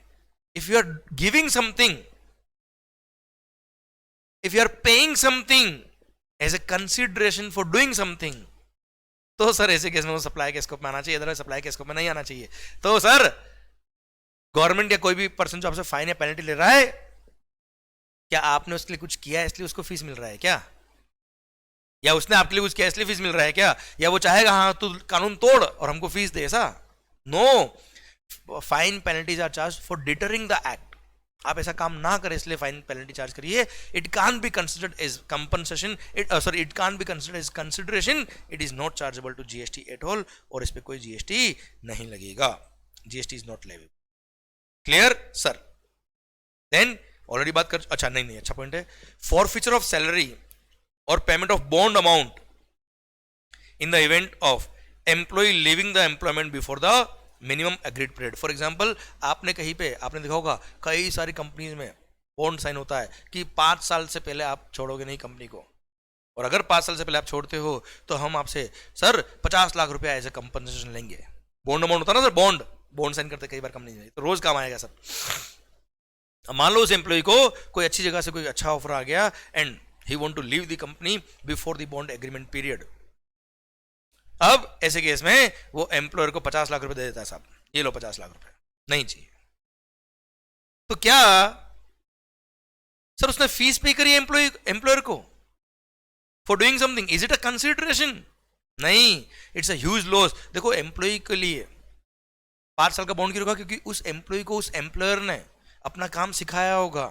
if you are giving something, if you are paying something as a consideration for doing something, तो सर ऐसे केस में वो सप्लाई के स्कोप में आना चाहिए, अदरवाइज सप्लाई के स्कोप में नहीं आना चाहिए। तो सर गवर्नमेंट या कोई भी पर्सन जो आपसे फाइन या पेनल्टी ले रहा है, क्या आपने उसके लिए कुछ किया है इसलिए उसको फीस मिल रहा है क्या? या उसने आपके लिए कुछ किया इसलिए फीस मिल रहा है क्या? या वो चाहेगा हाँ तू कानून तोड़ और हमको फीस दे, ऐसा? No, fine penalties are charge for deterring the act. आप ऐसा काम ना करें इसलिए फाइन पेनल्टी चार्ज करिए। It can be considered as compensation, it can be considered as consideration, it is not chargeable to GST at all, और इस पे कोई जीएसटी नहीं लगेगा, GST is not leviable. Clear sir? Then already बात कर, अच्छा नहीं अच्छा पॉइंट है, फॉरफीचर ऑफ सैलरी और payment of bond amount in the event of employee leaving the employment before the minimum agreed period. For example आपने कहीं पे आपने देखा होगा कई सारी कंपनीज में बॉन्ड साइन होता है कि 5 साल से पहले आप छोड़ोगे नहीं कंपनी को, और अगर 5 साल से पहले आप छोड़ते हो तो हम आपसे सर 50 लाख रुपया एज ए कंपनसेशन लेंगे। बॉन्ड अमाउंट होता है ना सर, बॉन्ड साइन करते कई बार कंपनी में, तो रोज काम आएगा सर। मान लो उस एम्प्लॉय को कोई अच्छी जगह से कोई अच्छा ऑफर आ गया and he want to leave the company before the bond agreement period. अब ऐसे केस में वो एम्प्लॉयर को 50 लाख रुपए दे देता है, साहब ये लो 50 लाख रुपए, नहीं चाहिए। तो क्या सर उसने फीस पे करी एम्प्लॉयर को for doing something? Is it a consideration? नहीं, इट्स अ ह्यूज लॉस। देखो एम्प्लॉय के लिए 5 साल का बॉन्ड क्यों रखा? क्योंकि उस एम्प्लॉय को उस एम्प्लॉयर ने अपना काम सिखाया होगा,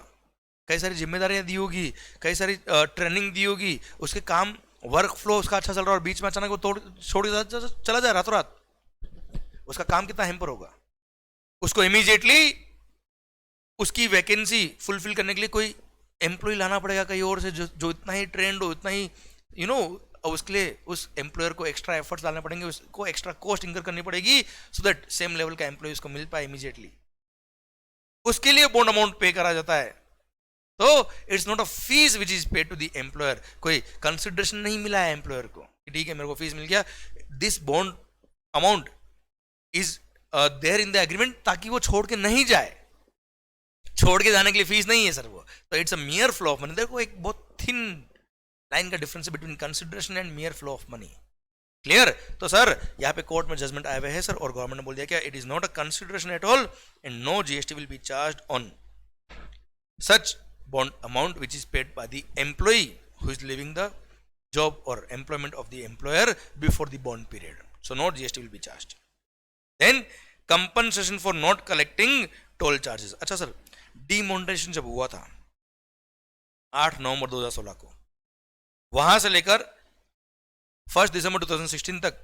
कई सारी जिम्मेदारियां दी होगी, कई सारी ट्रेनिंग दी होगी, उसके काम वर्क फ्लो उसका अच्छा चल रहा है और बीच में अचानक वो छोड़ चला जाए रातों रात, उसका काम कितना हेम्पर होगा। उसको इमीडिएटली उसकी वैकेंसी फुलफिल करने के लिए कोई एम्प्लॉय लाना पड़ेगा कहीं और से जो इतना ही ट्रेंड हो, इतना ही उसके लिए उस एम्प्लॉयर को एक्स्ट्रा एफर्ट्स डालने पड़ेंगे, उसको एक्स्ट्रा कॉस्ट इंकर करनी पड़ेगी सो दैट सेम लेवल का एम्प्लॉय उसको मिल पाए इमीडिएटली। उसके लिए बॉन्ड अमाउंट पे करा जाता है। तो it's not a fees which is paid to the employer, कोई कंसिडरेशन नहीं मिला है एम्प्लॉयर को, ठीक है मेरे को फीस मिल गया। This bond amount is there in the agreement, ताकि वो छोड़ के नहीं जाए, छोड़ के जाने के लिए फीस नहीं है सर वो, तो it's a mere flow of money. देखो एक बहुत थिन लाइन का डिफरेंस है between consideration and मियर flow of money. Clear? तो सर यहाँ पे कोर्ट में जजमेंट आए हुए है सर, और गवर्नमेंट ने बोल दिया क्या it is not a consideration at all and no GST will be charged on such bond amount which is paid by the employee who is leaving the job or employment of the employer before the bond period, so no GST will be charged. Then compensation for not collecting toll charges. अच्छा sir, demonetisation जब हुआ था 8 नवंबर 2016 को, वहां से लेकर 1 दिसंबर 2016 तक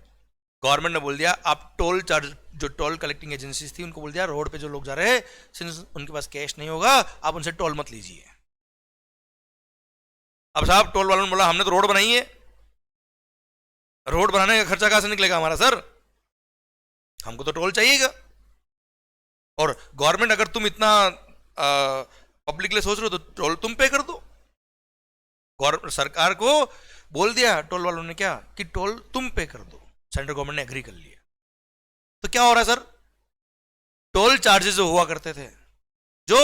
government ने बोल दिया आप टोल चार्ज, जो टोल कलेक्टिंग एजेंसीज थी उनको बोल दिया रोड पे जो लोग जा रहे हैं सिंस उनके पास कैश नहीं होगा आप उनसे टोल मत लीजिए। अब साहब टोल वालों ने बोला हमने तो रोड बनाई है, रोड बनाने का खर्चा कहां से निकलेगा हमारा सर, हमको तो टोल चाहिएगा। और गवर्नमेंट अगर तुम इतना पब्लिक के लिए सोच रहे हो तो टोल तुम पे कर दो। सरकार को बोल दिया टोल वालों ने क्या कि टोल तुम पे कर दो, सेंट्रल गवर्नमेंट ने एग्री कर लिया। तो क्या हो रहा है सर, टोल चार्जेस जो हुआ करते थे जो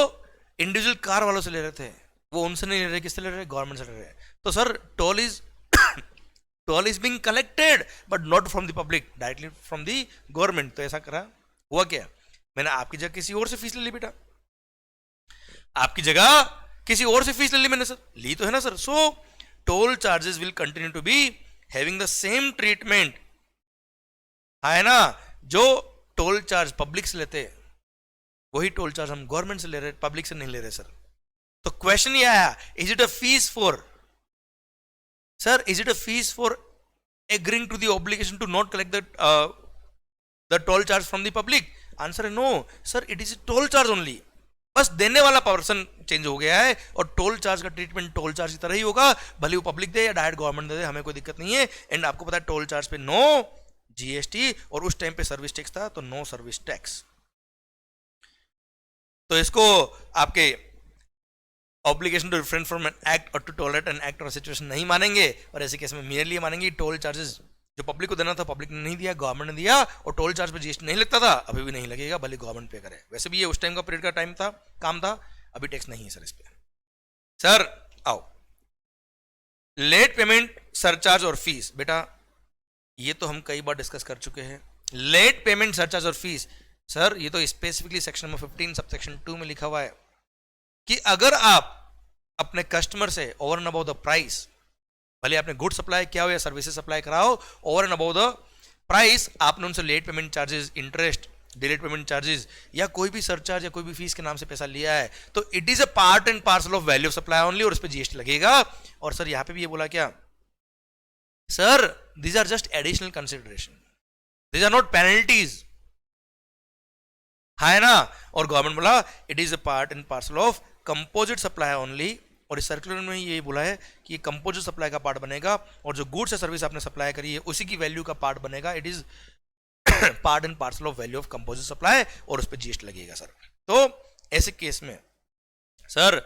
इंडिविजुअल कार वालों से ले रहे थे वो उनसे नहीं ले रहे, किससे ले रहे, गवर्नमेंट से ले रहे। तो sir toll is being collected but not from the public, directly from the government. तो ऐसा करा, हुआ क्या, मैंने आपकी जगह किसी और से फीस ले ली बेटा, आपकी जगह किसी और से फीस ले ली मैंने सर, ली तो है ना sir. So toll charges will continue to be having the same treatment, है ना। जो टोल चार्ज पब्लिक से लेते वही टोल चार्ज हम गवर्नमेंट से ले रहे, पब्लिक से नहीं ले रहे सर। तो क्वेश्चन ये आया, is it a fees for, sir is it a fees for agreeing to the obligation to not collect the toll charge from the public? Answer है no sir, it is toll charge only. बस देने वाला person change हो गया है और toll charge का treatment toll charge की तरह ही होगा, भले वो पब्लिक दे या डायरेक्ट गवर्नमेंट दे, हमें कोई दिक्कत नहीं है। एंड आपको पता है टोल चार्ज पे नो जीएसटी और उस टाइम पे सर्विस टैक्स था, तो नो सर्विस टैक्स। तो इसको आपके obligation to refrain from an act और टू टॉलरेट एन एक्ट और सिचुएशन नहीं मानेंगे, और ऐसे केस में मेयरली मानेंगे टोल चार्जेस जो पब्लिक को देना था पब्लिक ने नहीं दिया, गवर्नमेंट ने दिया, और टोल चार्ज पे जीएसटी नहीं लगता था, अभी भी नहीं लगेगा, भले गवर्नमेंट पे करे। वैसे भी ये उस टाइम का पीरियड का टाइम था, काम था, अभी टैक्स नहीं है सर इस पे। सर आओ, लेट पेमेंट सरचार्ज और फीस, बेटा ये तो हम कई बार डिस्कस कर चुके हैं। लेट पेमेंट सरचार्ज और फीस सर ये तो specifically section number 15 sub section 2 में लिखा हुआ है कि अगर आप अपने कस्टमर से over and above the price, भले आपने गुड सप्लाई किया हो या सर्विसेज सप्लाई कराओ, over and above the price आपने उनसे late payment charges, interest, delayed payment charges या कोई भी सरचार्ज या कोई भी फीस के नाम से पैसा लिया है, तो it is a part and parcel of value of supply only, और उस पर जीएसटी लगेगा। और सर यहां पे भी ये बोला क्या sir, these are just additional consideration, these are not penalties, है ना। और गवर्नमेंट बोला it is a part and parcel of composite supply only, और इस सर्कुलर में ये बोला है कि ये कंपोजिट सप्लाई का पार्ट बनेगा, और जो गुड्स या सर्विस आपने सप्लाई करी है उसी की वैल्यू का पार्ट बनेगा, it is part and parcel of value of composite supply, और उस पर जीएसटी लगेगा सर। तो ऐसे केस में sir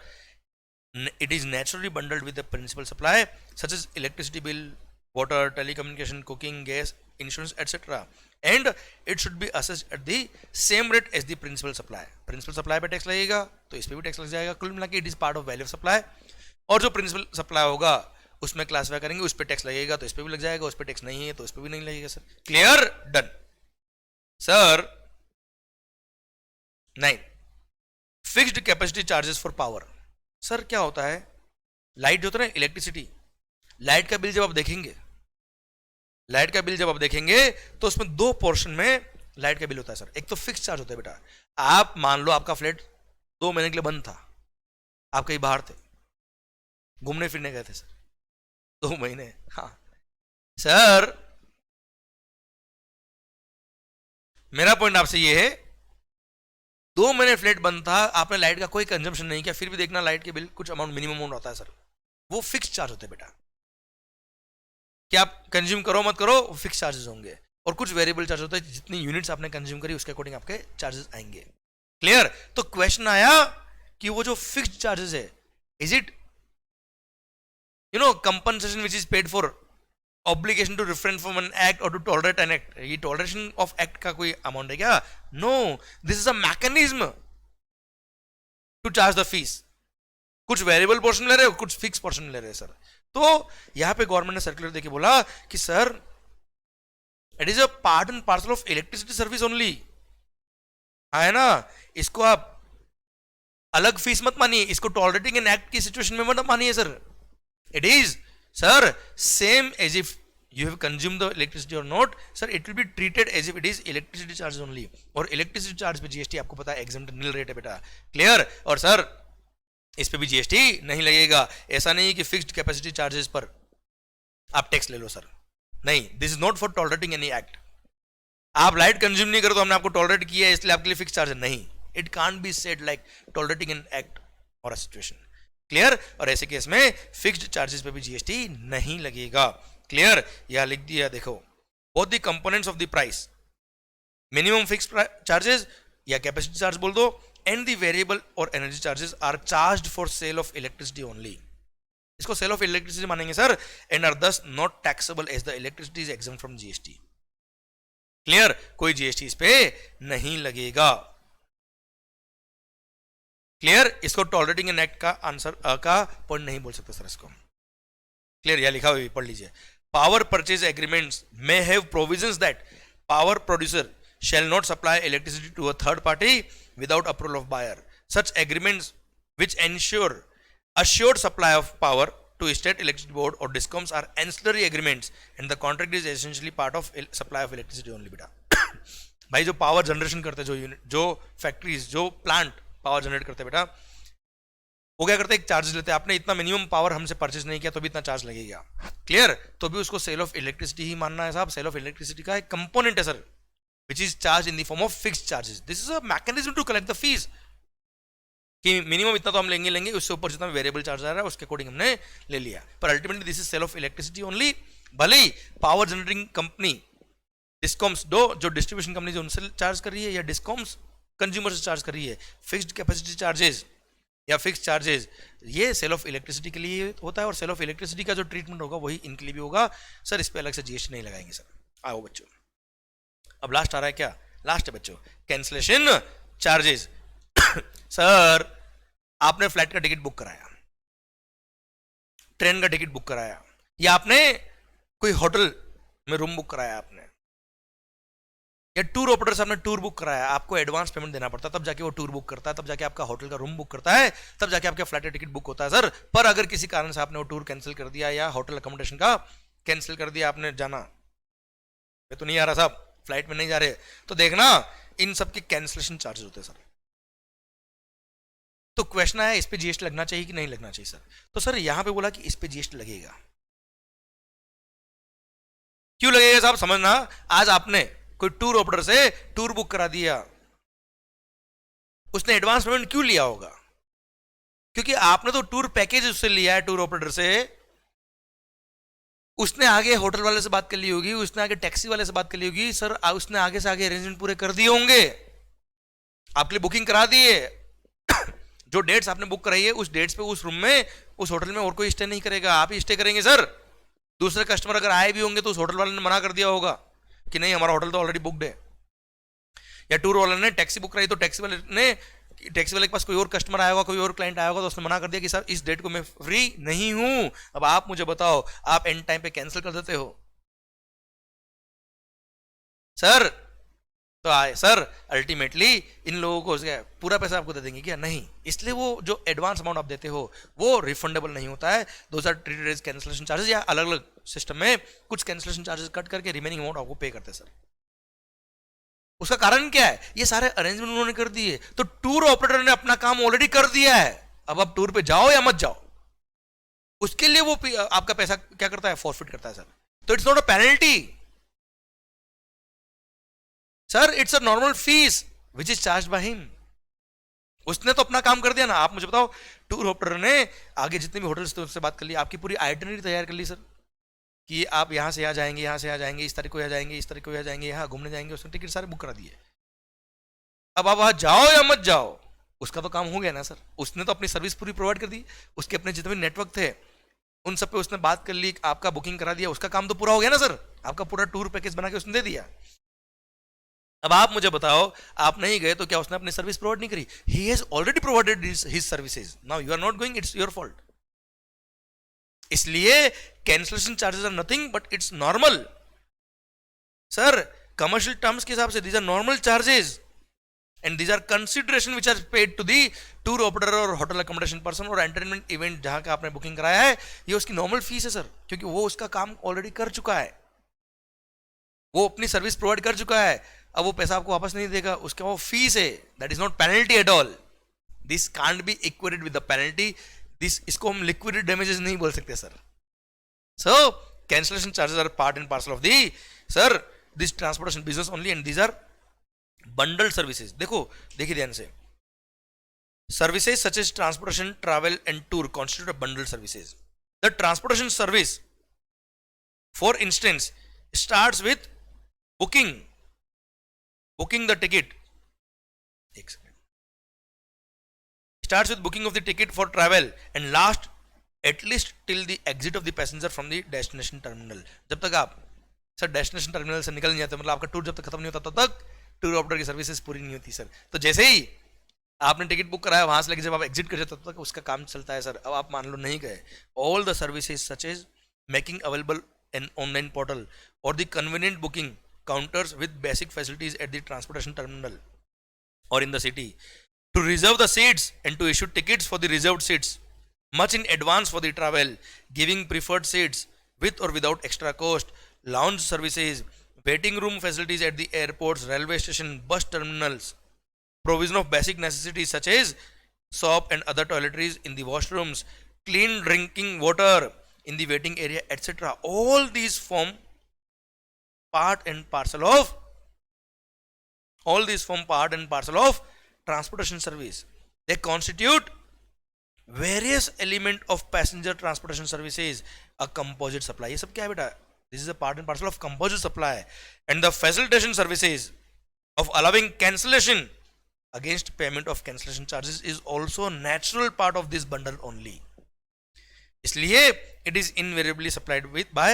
it is naturally bundled with the principal supply such as electricity bill, water, telecommunication, cooking, gas, insurance etcetera, and it should be assessed at the same rate as the principal supply. Principal supply पे tax लगेगा तो इस पे भी tax लग जाएगा, कुल मिला के it is part of value of supply. और जो प्रिंसिपल सप्लाई होगा उसमें क्लासिफाई करेंगे, उस पर टैक्स लगेगा तो इस पे भी लग जाएगा, उस पर टैक्स नहीं है तो उस पर भी नहीं लगेगा sir. Clear, done. Sir 9, fixed capacity charges for power. Sir क्या होता है, लाइट जो होता है ना, इलेक्ट्रिसिटी, लाइट का बिल जब आप देखेंगे, लाइट का बिल जब आप देखेंगे तो उसमें 2 पोर्शन में लाइट का बिल होता है सर। एक तो फिक्स चार्ज होता है बेटा, आप मान लो आपका फ्लैट 2 महीने के लिए बंद था, आप कहीं बाहर थे, घूमने फिरने गए थे सर 2 महीने, हाँ सर मेरा पॉइंट आपसे ये है 2 महीने फ्लैट बंद था, आपने लाइट का कोई कंजम्पशन नहीं किया, फिर भी देखना लाइट के बिल कुछ अमाउंट मिनिमम अमाउंट होता है सर, वो फिक्स चार्ज होते हैं बेटा, कि आप कंज्यूम करो मत करो वो फिक्स चार्जेस होंगे, और कुछ वेरिएबल चार्ज होता है, जितनी यूनिट्स आपने कंज्यूम करी उसके अकॉर्डिंग आपके चार्जेस आएंगे। क्लियर। तो क्वेश्चन आया कि वो जो फिक्स्ड चार्जेस है, is it compensation which is paid for obligation to refrain from an act और टू टॉलरेट एन एक्ट, ये टॉलरेशन ऑफ एक्ट का कोई अमाउंट है क्या? No, this is a mechanism to charge the fees. कुछ variable portion ले रहे हो, कुछ फिक्स पोर्शन ले रहे हैं सर। तो यहां पे गवर्नमेंट ने सर्कुलर देके बोला कि sir it is a part and parcel of electricity service only, है ना, इसको आप अलग फीस मत मानिए, इसको टॉलरेटिंग एन एक्ट की सिचुएशन में मत मानिए sir. It is sir same as if you have consumed the electricity or not, sir it will be treated as if it is electricity charge only, और electricity charge पे GST आपको पता है exempt nil rate है बेटा। Clear. और sir इस पे भी जीएसटी नहीं लगेगा, ऐसा नहीं कि फिक्स्ड कैपेसिटी चार्जेस पर आप टैक्स ले लो सर, नहीं, this is not for tolerating any act. आप लाइट कंज्यूम नहीं करो तो हमने आपको टॉलरेट किया है इसलिए आपके लिए फिक्स चार्ज है, नहीं, it can't be said like tolerating an act और अ सिचुएशन। क्लियर। और ऐसे केस में फिक्स्ड चार्जेस पे भी जीएसटी नहीं लगेगा। क्लियर। यह लिख दिया देखो, both the components of the price, minimum fix charges या कैपेसिटी चार्ज बोल दो, एंड द वेरिएबल और energy charges are charged for sale of electricity only. इसको सेल ऑफ इलेक्ट्रिसिटी मानेंगे sir, and are thus not taxable as the electricity is exempt from GST. Clear? कोई GST इस पे नहीं लगेगा। क्लियर? इसको टॉलरेटिंग एन एक्ट का आंसर का पॉइंट नहीं बोल सकते सर इसको। क्लियर? यह लिखा हुआ पढ़ लीजिए। Power purchase agreements may have provisions that power producer shall not supply electricity to a third party without approval of buyer. Such agreements which ensure assured supply of power to state electricity board or discoms are ancillary agreements and the contract is essentially part of supply of electricity only। बेटा भाई जो power generation करते हैं, जो unit, जो factories, जो plant power generate करते हैं बेटा, वो क्या करते हैं, एक चार्जेस लेते हैं। आपने इतना मिनिमम पावर हमसे परचेज नहीं किया तो भी इतना चार्ज लगेगा। क्लियर? तो भी उसको सेल ऑफ इलेक्ट्रिसिटी ही मानना है साहब। सेल ऑफ इलेक्ट्रिसिटी का एक कंपोनेंट है sir, which is charged in the form of fixed charges. This is a mechanism to collect the fees. कि मिनिमम इतना तो हम लेंगे, उससे ऊपर जितना वेरिएबल चार्ज आ रहा है उसके अकॉर्डिंग हमने ले लिया। पर ultimately this is sale of electricity only. भले ही पावर जनरेटिंग कंपनी डिस्कॉम्स जो डिस्ट्रीब्यूशन कंपनी जो उनसे चार्ज कर रही है, या डिस्कॉम्स कंज्यूमर से चार्ज कर रही है, फिक्स्ड कैपेसिटी चार्जेस या फिक्स चार्जेस, ये सेल ऑफ इलेक्ट्रिसिटी के लिए होता है। और सेल ऑफ इलेक्ट्रिसिटी का जो ट्रीटमेंट होगा वही इनके लिए भी होगा सर। इस पर अलग से जीएसटी नहीं लगाएंगे सर। आओ बच्चों, अब लास्ट आ रहा है, क्या लास्ट है बच्चों, कैंसलेशन चार्जेस। सर आपने फ्लाइट का टिकट बुक कराया, ट्रेन का टिकट बुक कराया, या आपने कोई होटल में रूम बुक कराया आपने, या टूर ऑपरेटर से आपने टूर बुक कराया। आपको एडवांस पेमेंट देना पड़ता है, तब जाके वो टूर बुक करता है, तब जाके आपका होटल का रूम बुक करता है, तब जाके आपका फ्लाइट का टिकट बुक होता है सर। पर अगर किसी कारण से आपने वो टूर कैंसिल कर दिया या होटल अकोमोडेशन का कैंसिल कर दिया, आपने जाना, मैं तो नहीं आ रहा साहब, फ्लाइट में नहीं जा रहे, तो देखना इन सब के कैंसिलेशन चार्जेस होते हैं सर। तो क्वेश्चन है इस पे जीएसटी लगना चाहिए कि नहीं लगना चाहिए सर। तो सर यहां पे बोला कि इस पे जीएसटी लगेगा। क्यों लगेगा साहब, समझना। आज आपने कोई टूर ऑपरेटर से टूर बुक करा दिया, उसने एडवांस पेमेंट क्यों लिया होगा? क्योंकि आपने तो टूर पैकेज उससे लिया है, टूर ऑपरेटर से। उसने आगे होटल वाले से बात कर ली होगी, उसने आगे टैक्सी वाले से बात कर ली होगी सर, उसने आगे से आगे अरेंजमेंट पूरे कर दिए होंगे, आपके लिए बुकिंग करा दिए। जो डेट्स आपने बुक कराई है, उस डेट्स पे उस रूम में, उस होटल में और कोई स्टे नहीं करेगा, आप ही स्टे करेंगे सर। दूसरे कस्टमर अगर आए भी होंगे तो उस होटल वाले ने मना कर दिया होगा कि नहीं, हमारा होटल तो ऑलरेडी बुकड है। या टूर वाले ने टैक्सी बुक कराई तो टैक्सी वाले के पास कोई और कस्टमर आया होगा, कोई और क्लाइंट आया होगा, तो उसने मना कर दिया कि सर इस डेट को मैं फ्री नहीं हूं। अब आप मुझे बताओ, आप एंड टाइम पे कैंसिल कर देते हो सर? तो आए सर, अल्टीमेटली इन लोगों को पूरा पैसा आपको दे देंगे क्या? नहीं। इसलिए वो जो एडवांस अमाउंट आप देते हो वो रिफंडेबल नहीं होता है। Those are treated as cancellation charges, या अलग अलग सिस्टम में कुछ कैंसिलेशन चार्जेस कट करके रिमेनिंग अमाउंट आपको पे करते हैं सर। उसका कारण क्या है? ये सारे अरेंजमेंट उन्होंने कर दिए, तो टूर ऑपरेटर ने अपना काम ऑलरेडी कर दिया है। अब आप टूर पे जाओ या मत जाओ, उसके लिए वो आपका पैसा क्या करता है, फॉरफिट करता है सर। तो it's not a penalty sir, it's a normal fees which is charge by him. उसने तो अपना काम कर दिया ना। आप मुझे बताओ, टूर ऑपरेटर ने आगे जितने भी होटल्स थे उससे बात कर ली, आपकी पूरी आइटनरी तैयार कर ली सर, कि आप यहाँ से यहाँ जाएंगे, यहाँ से यहाँ जाएंगे, इस तारीख को यहाँ जाएंगे, इस तारीख को यहाँ जाएंगे, यहाँ घूमने जाएंगे, उसने टिकट सारे बुक करा दिए। अब आप वहाँ जाओ या मत जाओ, उसका तो काम हो गया ना सर। उसने तो अपनी सर्विस पूरी प्रोवाइड कर दी, उसके अपने जितने भी नेटवर्क थे उन सब पे उसने बात कर ली, आपका बुकिंग करा दिया, उसका काम तो पूरा हो गया ना सर। आपका पूरा टूर पैकेज बना के उसने दे दिया। अब आप मुझे बताओ, आप नहीं गए तो क्या उसने अपनी सर्विस प्रोवाइड नहीं करी? He has already provided his services, now you are not going, it's your fault. इसलिए cancellation charges are nothing but it's normal sir. Commercial terms के हिसाब से these are normal charges and these are consideration which are paid to the tour operator और hotel accommodation person और entertainment event जहां का आपने booking कराया है, ये उसकी नॉर्मल फीस है सर, क्योंकि वो उसका काम ऑलरेडी कर चुका है, वो अपनी सर्विस प्रोवाइड कर चुका है। अब वो पैसा आपको वापस नहीं देगा, उसका वो फीस है। That is not penalty at all. This can't be equated with the penalty. इसको हम लिक्विडेड डैमेजेस नहीं बोल सकते sir. So cancellation charges are part and parcel of the sir this transportation business only and these are bundled services. देखिए ध्यान से, services such as transportation, travel and tour constitute bundled services. The transportation service for instance starts with booking the ticket, एक second. Starts with booking of the ticket for travel and last at least till the exit of the passenger from the destination terminal. जब तक आप sir destination terminal से निकल नहीं जाते, मतलब आपका टूर जब तक खत्म नहीं होता तब तक टूर ऑपरेटर की सर्विसेज पूरी नहीं होती सर. तो जैसे ही आपने टिकट बुक कराया वहां से लेकर जब आप एग्जिट कर जाते तब तक उसका काम चलता है सर. अब आप मान लो नहीं गए, all the services such as making available an online portal और the convenient booking counters with basic facilities at the transportation terminal or in the city, to reserve the seats and to issue tickets for the reserved seats much in advance for the travel, giving preferred seats with or without extra cost, lounge services, waiting room facilities at the airports, railway station, bus terminals, provision of basic necessities such as soap and other toiletries in the washrooms, clean drinking water in the waiting area, etc. All these form part and parcel of transportation service. They constitute various element of passenger transportation services, a composite supply. ये सब क्या है बेटा? This is a part and parcel of composite supply and the facilitation services of allowing cancellation against payment of cancellation charges is also a natural part of this bundle only. इसलिए it is invariably supplied with by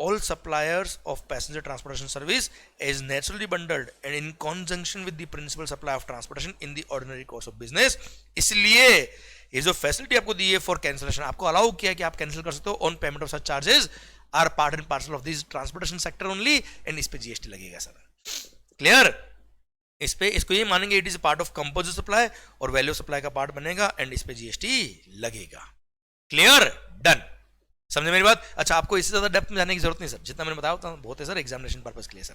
all suppliers of passenger transportation service is naturally bundled and in conjunction with the principal supply of transportation in the ordinary course of business. इसलिए ये जो facility आपको दी है for cancellation, आपको allow किया कि आप cancel कर सकते हो on payment of such charges, are part and parcel of this transportation sector only and इस पे जीएसटी लगेगा सर. क्लियर? इस पे इसको ये मानेंगे it is part of composite supply और वैल्यू सप्लाई का पार्ट बनेगा एंड इस पे जीएसटी लगेगा. क्लियर? डन. समझे मेरी बात? अच्छा, आपको इससे ज्यादा डेप्थ में जाने की जरूरत नहीं सर, जितना मैंने बताया था बहुत है सर एग्जामिनेशन पर्पस के लिए सर.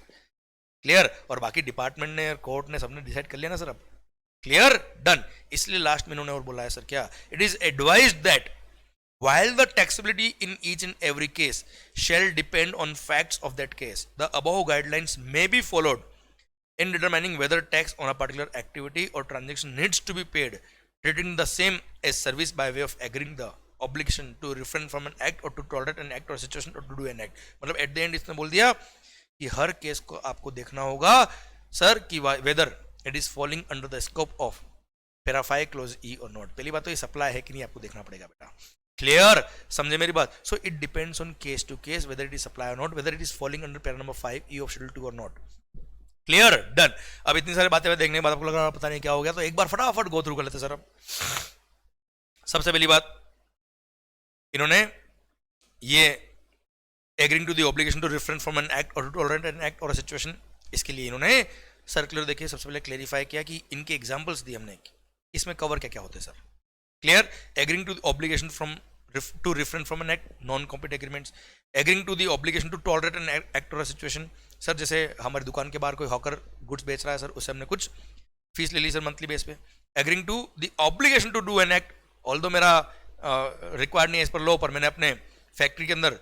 क्लियर? और बाकी डिपार्टमेंट ने कोर्ट ने सबने डिसाइड कर लिया ना सर अब. क्लियर? डन. इसलिए लास्ट में इन्होंने और बोला है सर क्या, it is advised that while the taxability in each and every case shall depend on facts of that case, the above guidelines may be followed in determining whether tax on a particular activity or transaction needs to be paid, treating the same as service by way of agreeing the obligation to refrain from an act or to tolerate an act or situation or to do an act. मतलब at the end इसने बोल दिया कि हर case को आपको देखना होगा sir कि whether it is falling under the scope of para five clause e और नॉट. पहली बात तो ये सप्लाई है कि नहीं आपको देखना पड़ेगा बेटा. क्लियर? समझे मेरी बात? So it depends on case to case whether it is supply और not, whether it is falling under para number 5 e of schedule 2 और नॉट. क्लियर? डन. अब इतनी सारी बातें देखने के बाद आपको लग रहा पता नहीं क्या हो गया, तो एक बार फटाफट गो थ्रू कर लेते सर. अब सबसे पहली बात इन्होंने ये agreeing to the obligation to refrain from an act और टू टॉलरेट एन एक्ट और अ सिचुएशन, इसके लिए इन्होंने सर्कुलर देखिए सबसे पहले क्लेरिफाई किया कि इनके एग्जांपल्स दिए हमने, इसमें कवर क्या क्या होते हैं sir. Clear? Agreeing to the obligation from to refrain from an act, non-compete agreements, agreeing to the obligation to tolerate an act or a situation. Sir जैसे हमारी दुकान के बाहर कोई हॉकर गुड्स बेच रहा है सर, उससे हमने कुछ फीस ले ली सर मंथली बेस पे. Agreeing to the obligation to do an act, although मेरा रिक्वायर्ड नहीं है इस पर लो, पर मैंने अपने फैक्ट्री के अंदर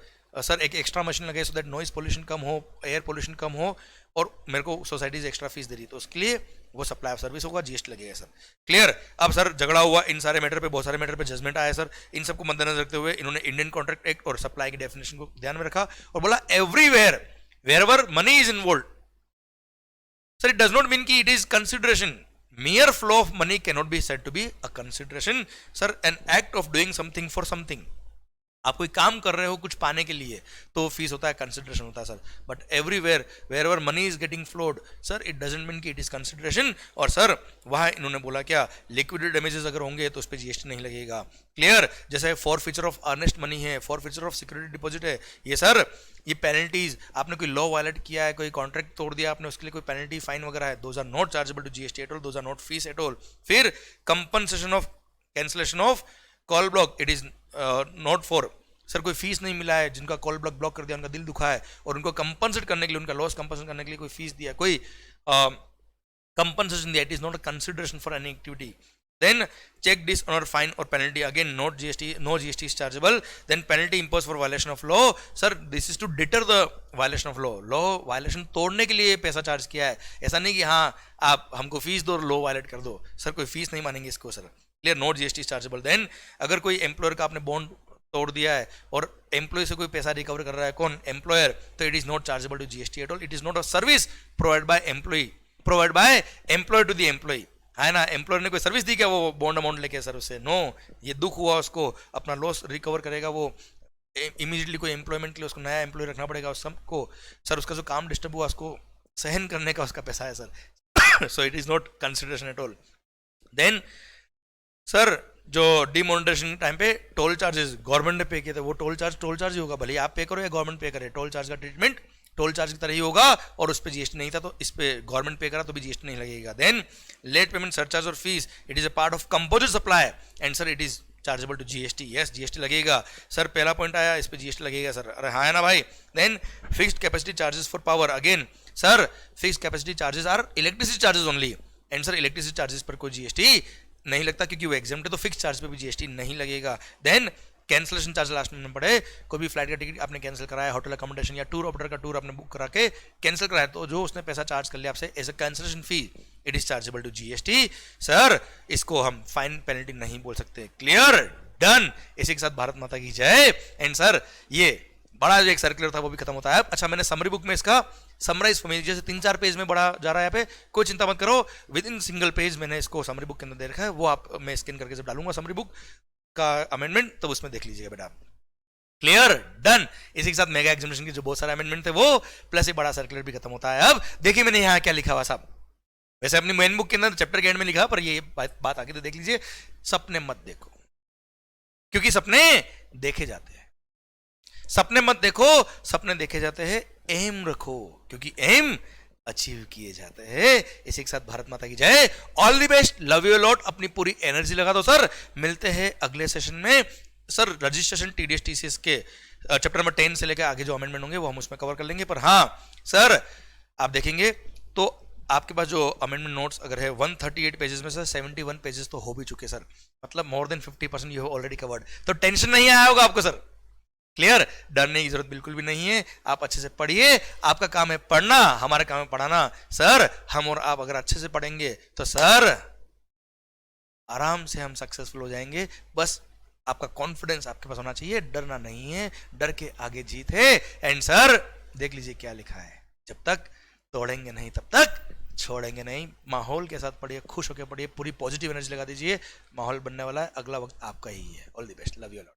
सर एक एक्स्ट्रा मशीन लगाई सो दैट नॉइज पोल्यूशन कम हो, एयर पोल्यूशन कम हो, और मेरे को सोसाइटीज एक्स्ट्रा फीस दे रही, तो उसके लिए वो सप्लाई ऑफ सर्विस होगा, जीएसटी लगेगा सर. क्लियर? अब सर झगड़ा हुआ इन सारे मैटर पे, बहुत सारे मैटर पे जजमेंट आया सर. इन सबको मद्देनजर रखते हुए इन्होंने इंडियन कॉन्ट्रैक्ट एक्ट और सप्लाई की डेफिनेशन को ध्यान में रखा और बोला everywhere wherever money is involved sir, it does not mean कि it is consideration. mere flow of money cannot be said to be a consideration sir. an act of doing something for something, आप कोई काम कर रहे हो कुछ पाने के लिए तो फीस होता है, कंसिडरेशन होता है sir. But everywhere wherever money is getting flowed sir, it doesn't mean कि इट इज कंसिडरेशन. और सर वहाँ इन्होंने बोला क्या, लिक्विडेटेड डैमेजेस अगर होंगे तो उस पर जीएसटी नहीं लगेगा. क्लियर? जैसे forfeiture of earnest money है, forfeiture of security deposit है, ये सर ये पेनल्टीज, आपने कोई लॉ वायलेट किया है, कोई कॉन्ट्रैक्ट तोड़ दिया आपने, उसके लिए कोई पेनल्टी फाइन वगैरह है, those are not chargeable to GST at all, those are not fees at all. फिर compensation of cancellation of call block, it is not for sir कोई फीस नहीं मिला है, जिनका कॉल ब्लॉक कर दिया, उनका दिल दुखा है और उनको कंपनसेट करने के लिए, उनका लॉस कंपनसेट करने के लिए कोई फीस दिया, कोई कंपनसेशन दिया, it is not a consideration for any activity. Then check dishonor, fine or penalty, again not GST, no GST is chargeable. Then penalty imposed for violation of law, sir this is to deter the violation of law. law violation तोड़ने के लिए पैसा charge किया है, ऐसा नहीं कि हाँ आप हमको फीस दो लॉ वायलेट कर दो सर, कोई फीस नहीं मानेंगे इसको sir. Clear? Not GST chargeable. Then अगर कोई एम्प्लॉयर का आपने बॉन्ड तोड़ दिया है और एम्प्लॉय से कोई पैसा रिकवर कर रहा है, कौन? एम्प्लॉयर, तो it is not chargeable to GST at all. It is not a service provide by employ, provide by employ to the employ. है ना, एम्प्लॉयर ने कोई सर्विस दी क्या वो बॉन्ड अमाउंट लेके सर उससे? नो, ये दुख हुआ उसको, अपना लॉस रिकवर करेगा वो, इमीडिएटली कोई एम्प्लॉयमेंट के लिए उसको नया एम्प्लॉय रखना पड़ेगा उस सबको, सर उसका जो काम डिस्टर्ब हुआ उसको सहन करने का उसका पैसा है sir. So it is not consideration at all. Then sir जो डिमोनेटाइजेशन टाइम पे टोल चार्जेस गवर्नमेंट ने पे किए थे, वो टोल चार्ज ही होगा, भले आप पे करो या गवर्नमेंट पे करे, टोल चार्ज का ट्रीटमेंट टोल चार्ज की तरह ही होगा, और उस पर जीएसटी नहीं था तो इस पे गवर्नमेंट पे करा तो भी जीएसटी नहीं लगेगा। देन लेट पेमेंट सरचार्ज और fees, it is a part of composite supply and sir it is chargeable to GST. Yes, GST लगेगा सर, पहला पॉइंट आया, इस पे जीएसटी लगेगा सर, अरे हाँ है ना भाई। Then fixed capacity charges for power, again sir fixed capacity charges are electricity charges only, and sir electricity charges पर कोई जीएसटी नहीं लगता क्योंकि वो एग्जाम्प्ट है, तो फिक्स चार्ज पे भी जीएसटी नहीं लगेगा। देन कैंसलेशन चार्ज लास्ट में पड़े, कोई भी फ्लाइट का टिकट आपने कैंसिल कराया, होटल अकोमोडेशन या टूर ऑपरेटर का टूर आपने बुक करा के कैंसिल कराया, तो जो उसने पैसा चार्ज कर लिया आपसे as a cancellation fee, it is chargeable to GST. Sir इसको हम फाइन पेनल्टी नहीं बोल सकते। Clear, done. इसी के साथ भारत माता की जय। एंड सर ये बड़ा जो एक सर्कुलर था वो भी खत्म होता है। अच्छा, मैंने समरी बुक में इसका समराइज फॉर्मेट जैसे 3-4 पेज में बड़ा जा रहा है, यहाँ पे कोई चिंता मत करो, विद इन सिंगल पेज मैंने इसको समरी बुक के अंदर दे रखा है, वो आप मैं स्कैन करके जब डालूंगा समरी बुक का अमेंडमेंट तो उसमें देख लीजिएगा बेटा। Clear, done. इसी के साथ मेगा एग्जामिनेशन के जो बहुत सारे अमेंडमेंट थे वो प्लस एक बड़ा सर्कुलर भी खत्म होता है। अब देखिए मैंने यहाँ क्या लिखा हुआ साहब, वैसे अपनी मेन बुक के अंदर चैप्टर के एंड में लिखा, पर ये बात आगे तो देख लीजिए, सपने मत देखो क्योंकि सपने देखे जाते हैं, सपने मत देखो, सपने देखे जाते हैं, एम रखो क्योंकि एम अचीव किए जाते हैं। इसी के साथ भारत माता की जय, all the best, love you lot, अपनी पूरी एनर्जी लगा दो सर। मिलते हैं अगले सेशन में सर, रजिस्ट्रेशन टीडीएस टीसीएस के चैप्टर नंबर 10 से लेकर आगे जो अमेंडमेंट होंगे वो हम उसमें कवर कर लेंगे। पर हाँ सर आप देखेंगे तो आपके पास जो अमेंडमेंट नोट्स अगर है 138 पेजेस में सर 71 पेजेस तो हो भी चुके सर, मतलब more than 50% you have already covered, तो टेंशन नहीं आया होगा आपको सर। क्लियर, डरने की जरूरत बिल्कुल भी नहीं है, आप अच्छे से पढ़िए, आपका काम है पढ़ना, हमारा काम है पढ़ाना। सर हम और आप अगर अच्छे से पढ़ेंगे तो सर आराम से हम सक्सेसफुल हो जाएंगे। बस आपका कॉन्फिडेंस आपके पास होना चाहिए, डरना नहीं है, डर के आगे जीत है। एंड सर देख लीजिए क्या लिखा है, जब तक तोड़ेंगे नहीं तब तक छोड़ेंगे नहीं। माहौल के साथ पढ़िए, खुश होकर पढ़िए, पूरी पॉजिटिव एनर्जी लगा दीजिए, माहौल बनने वाला है, अगला वक्त आपका ही है। All the best, love you all.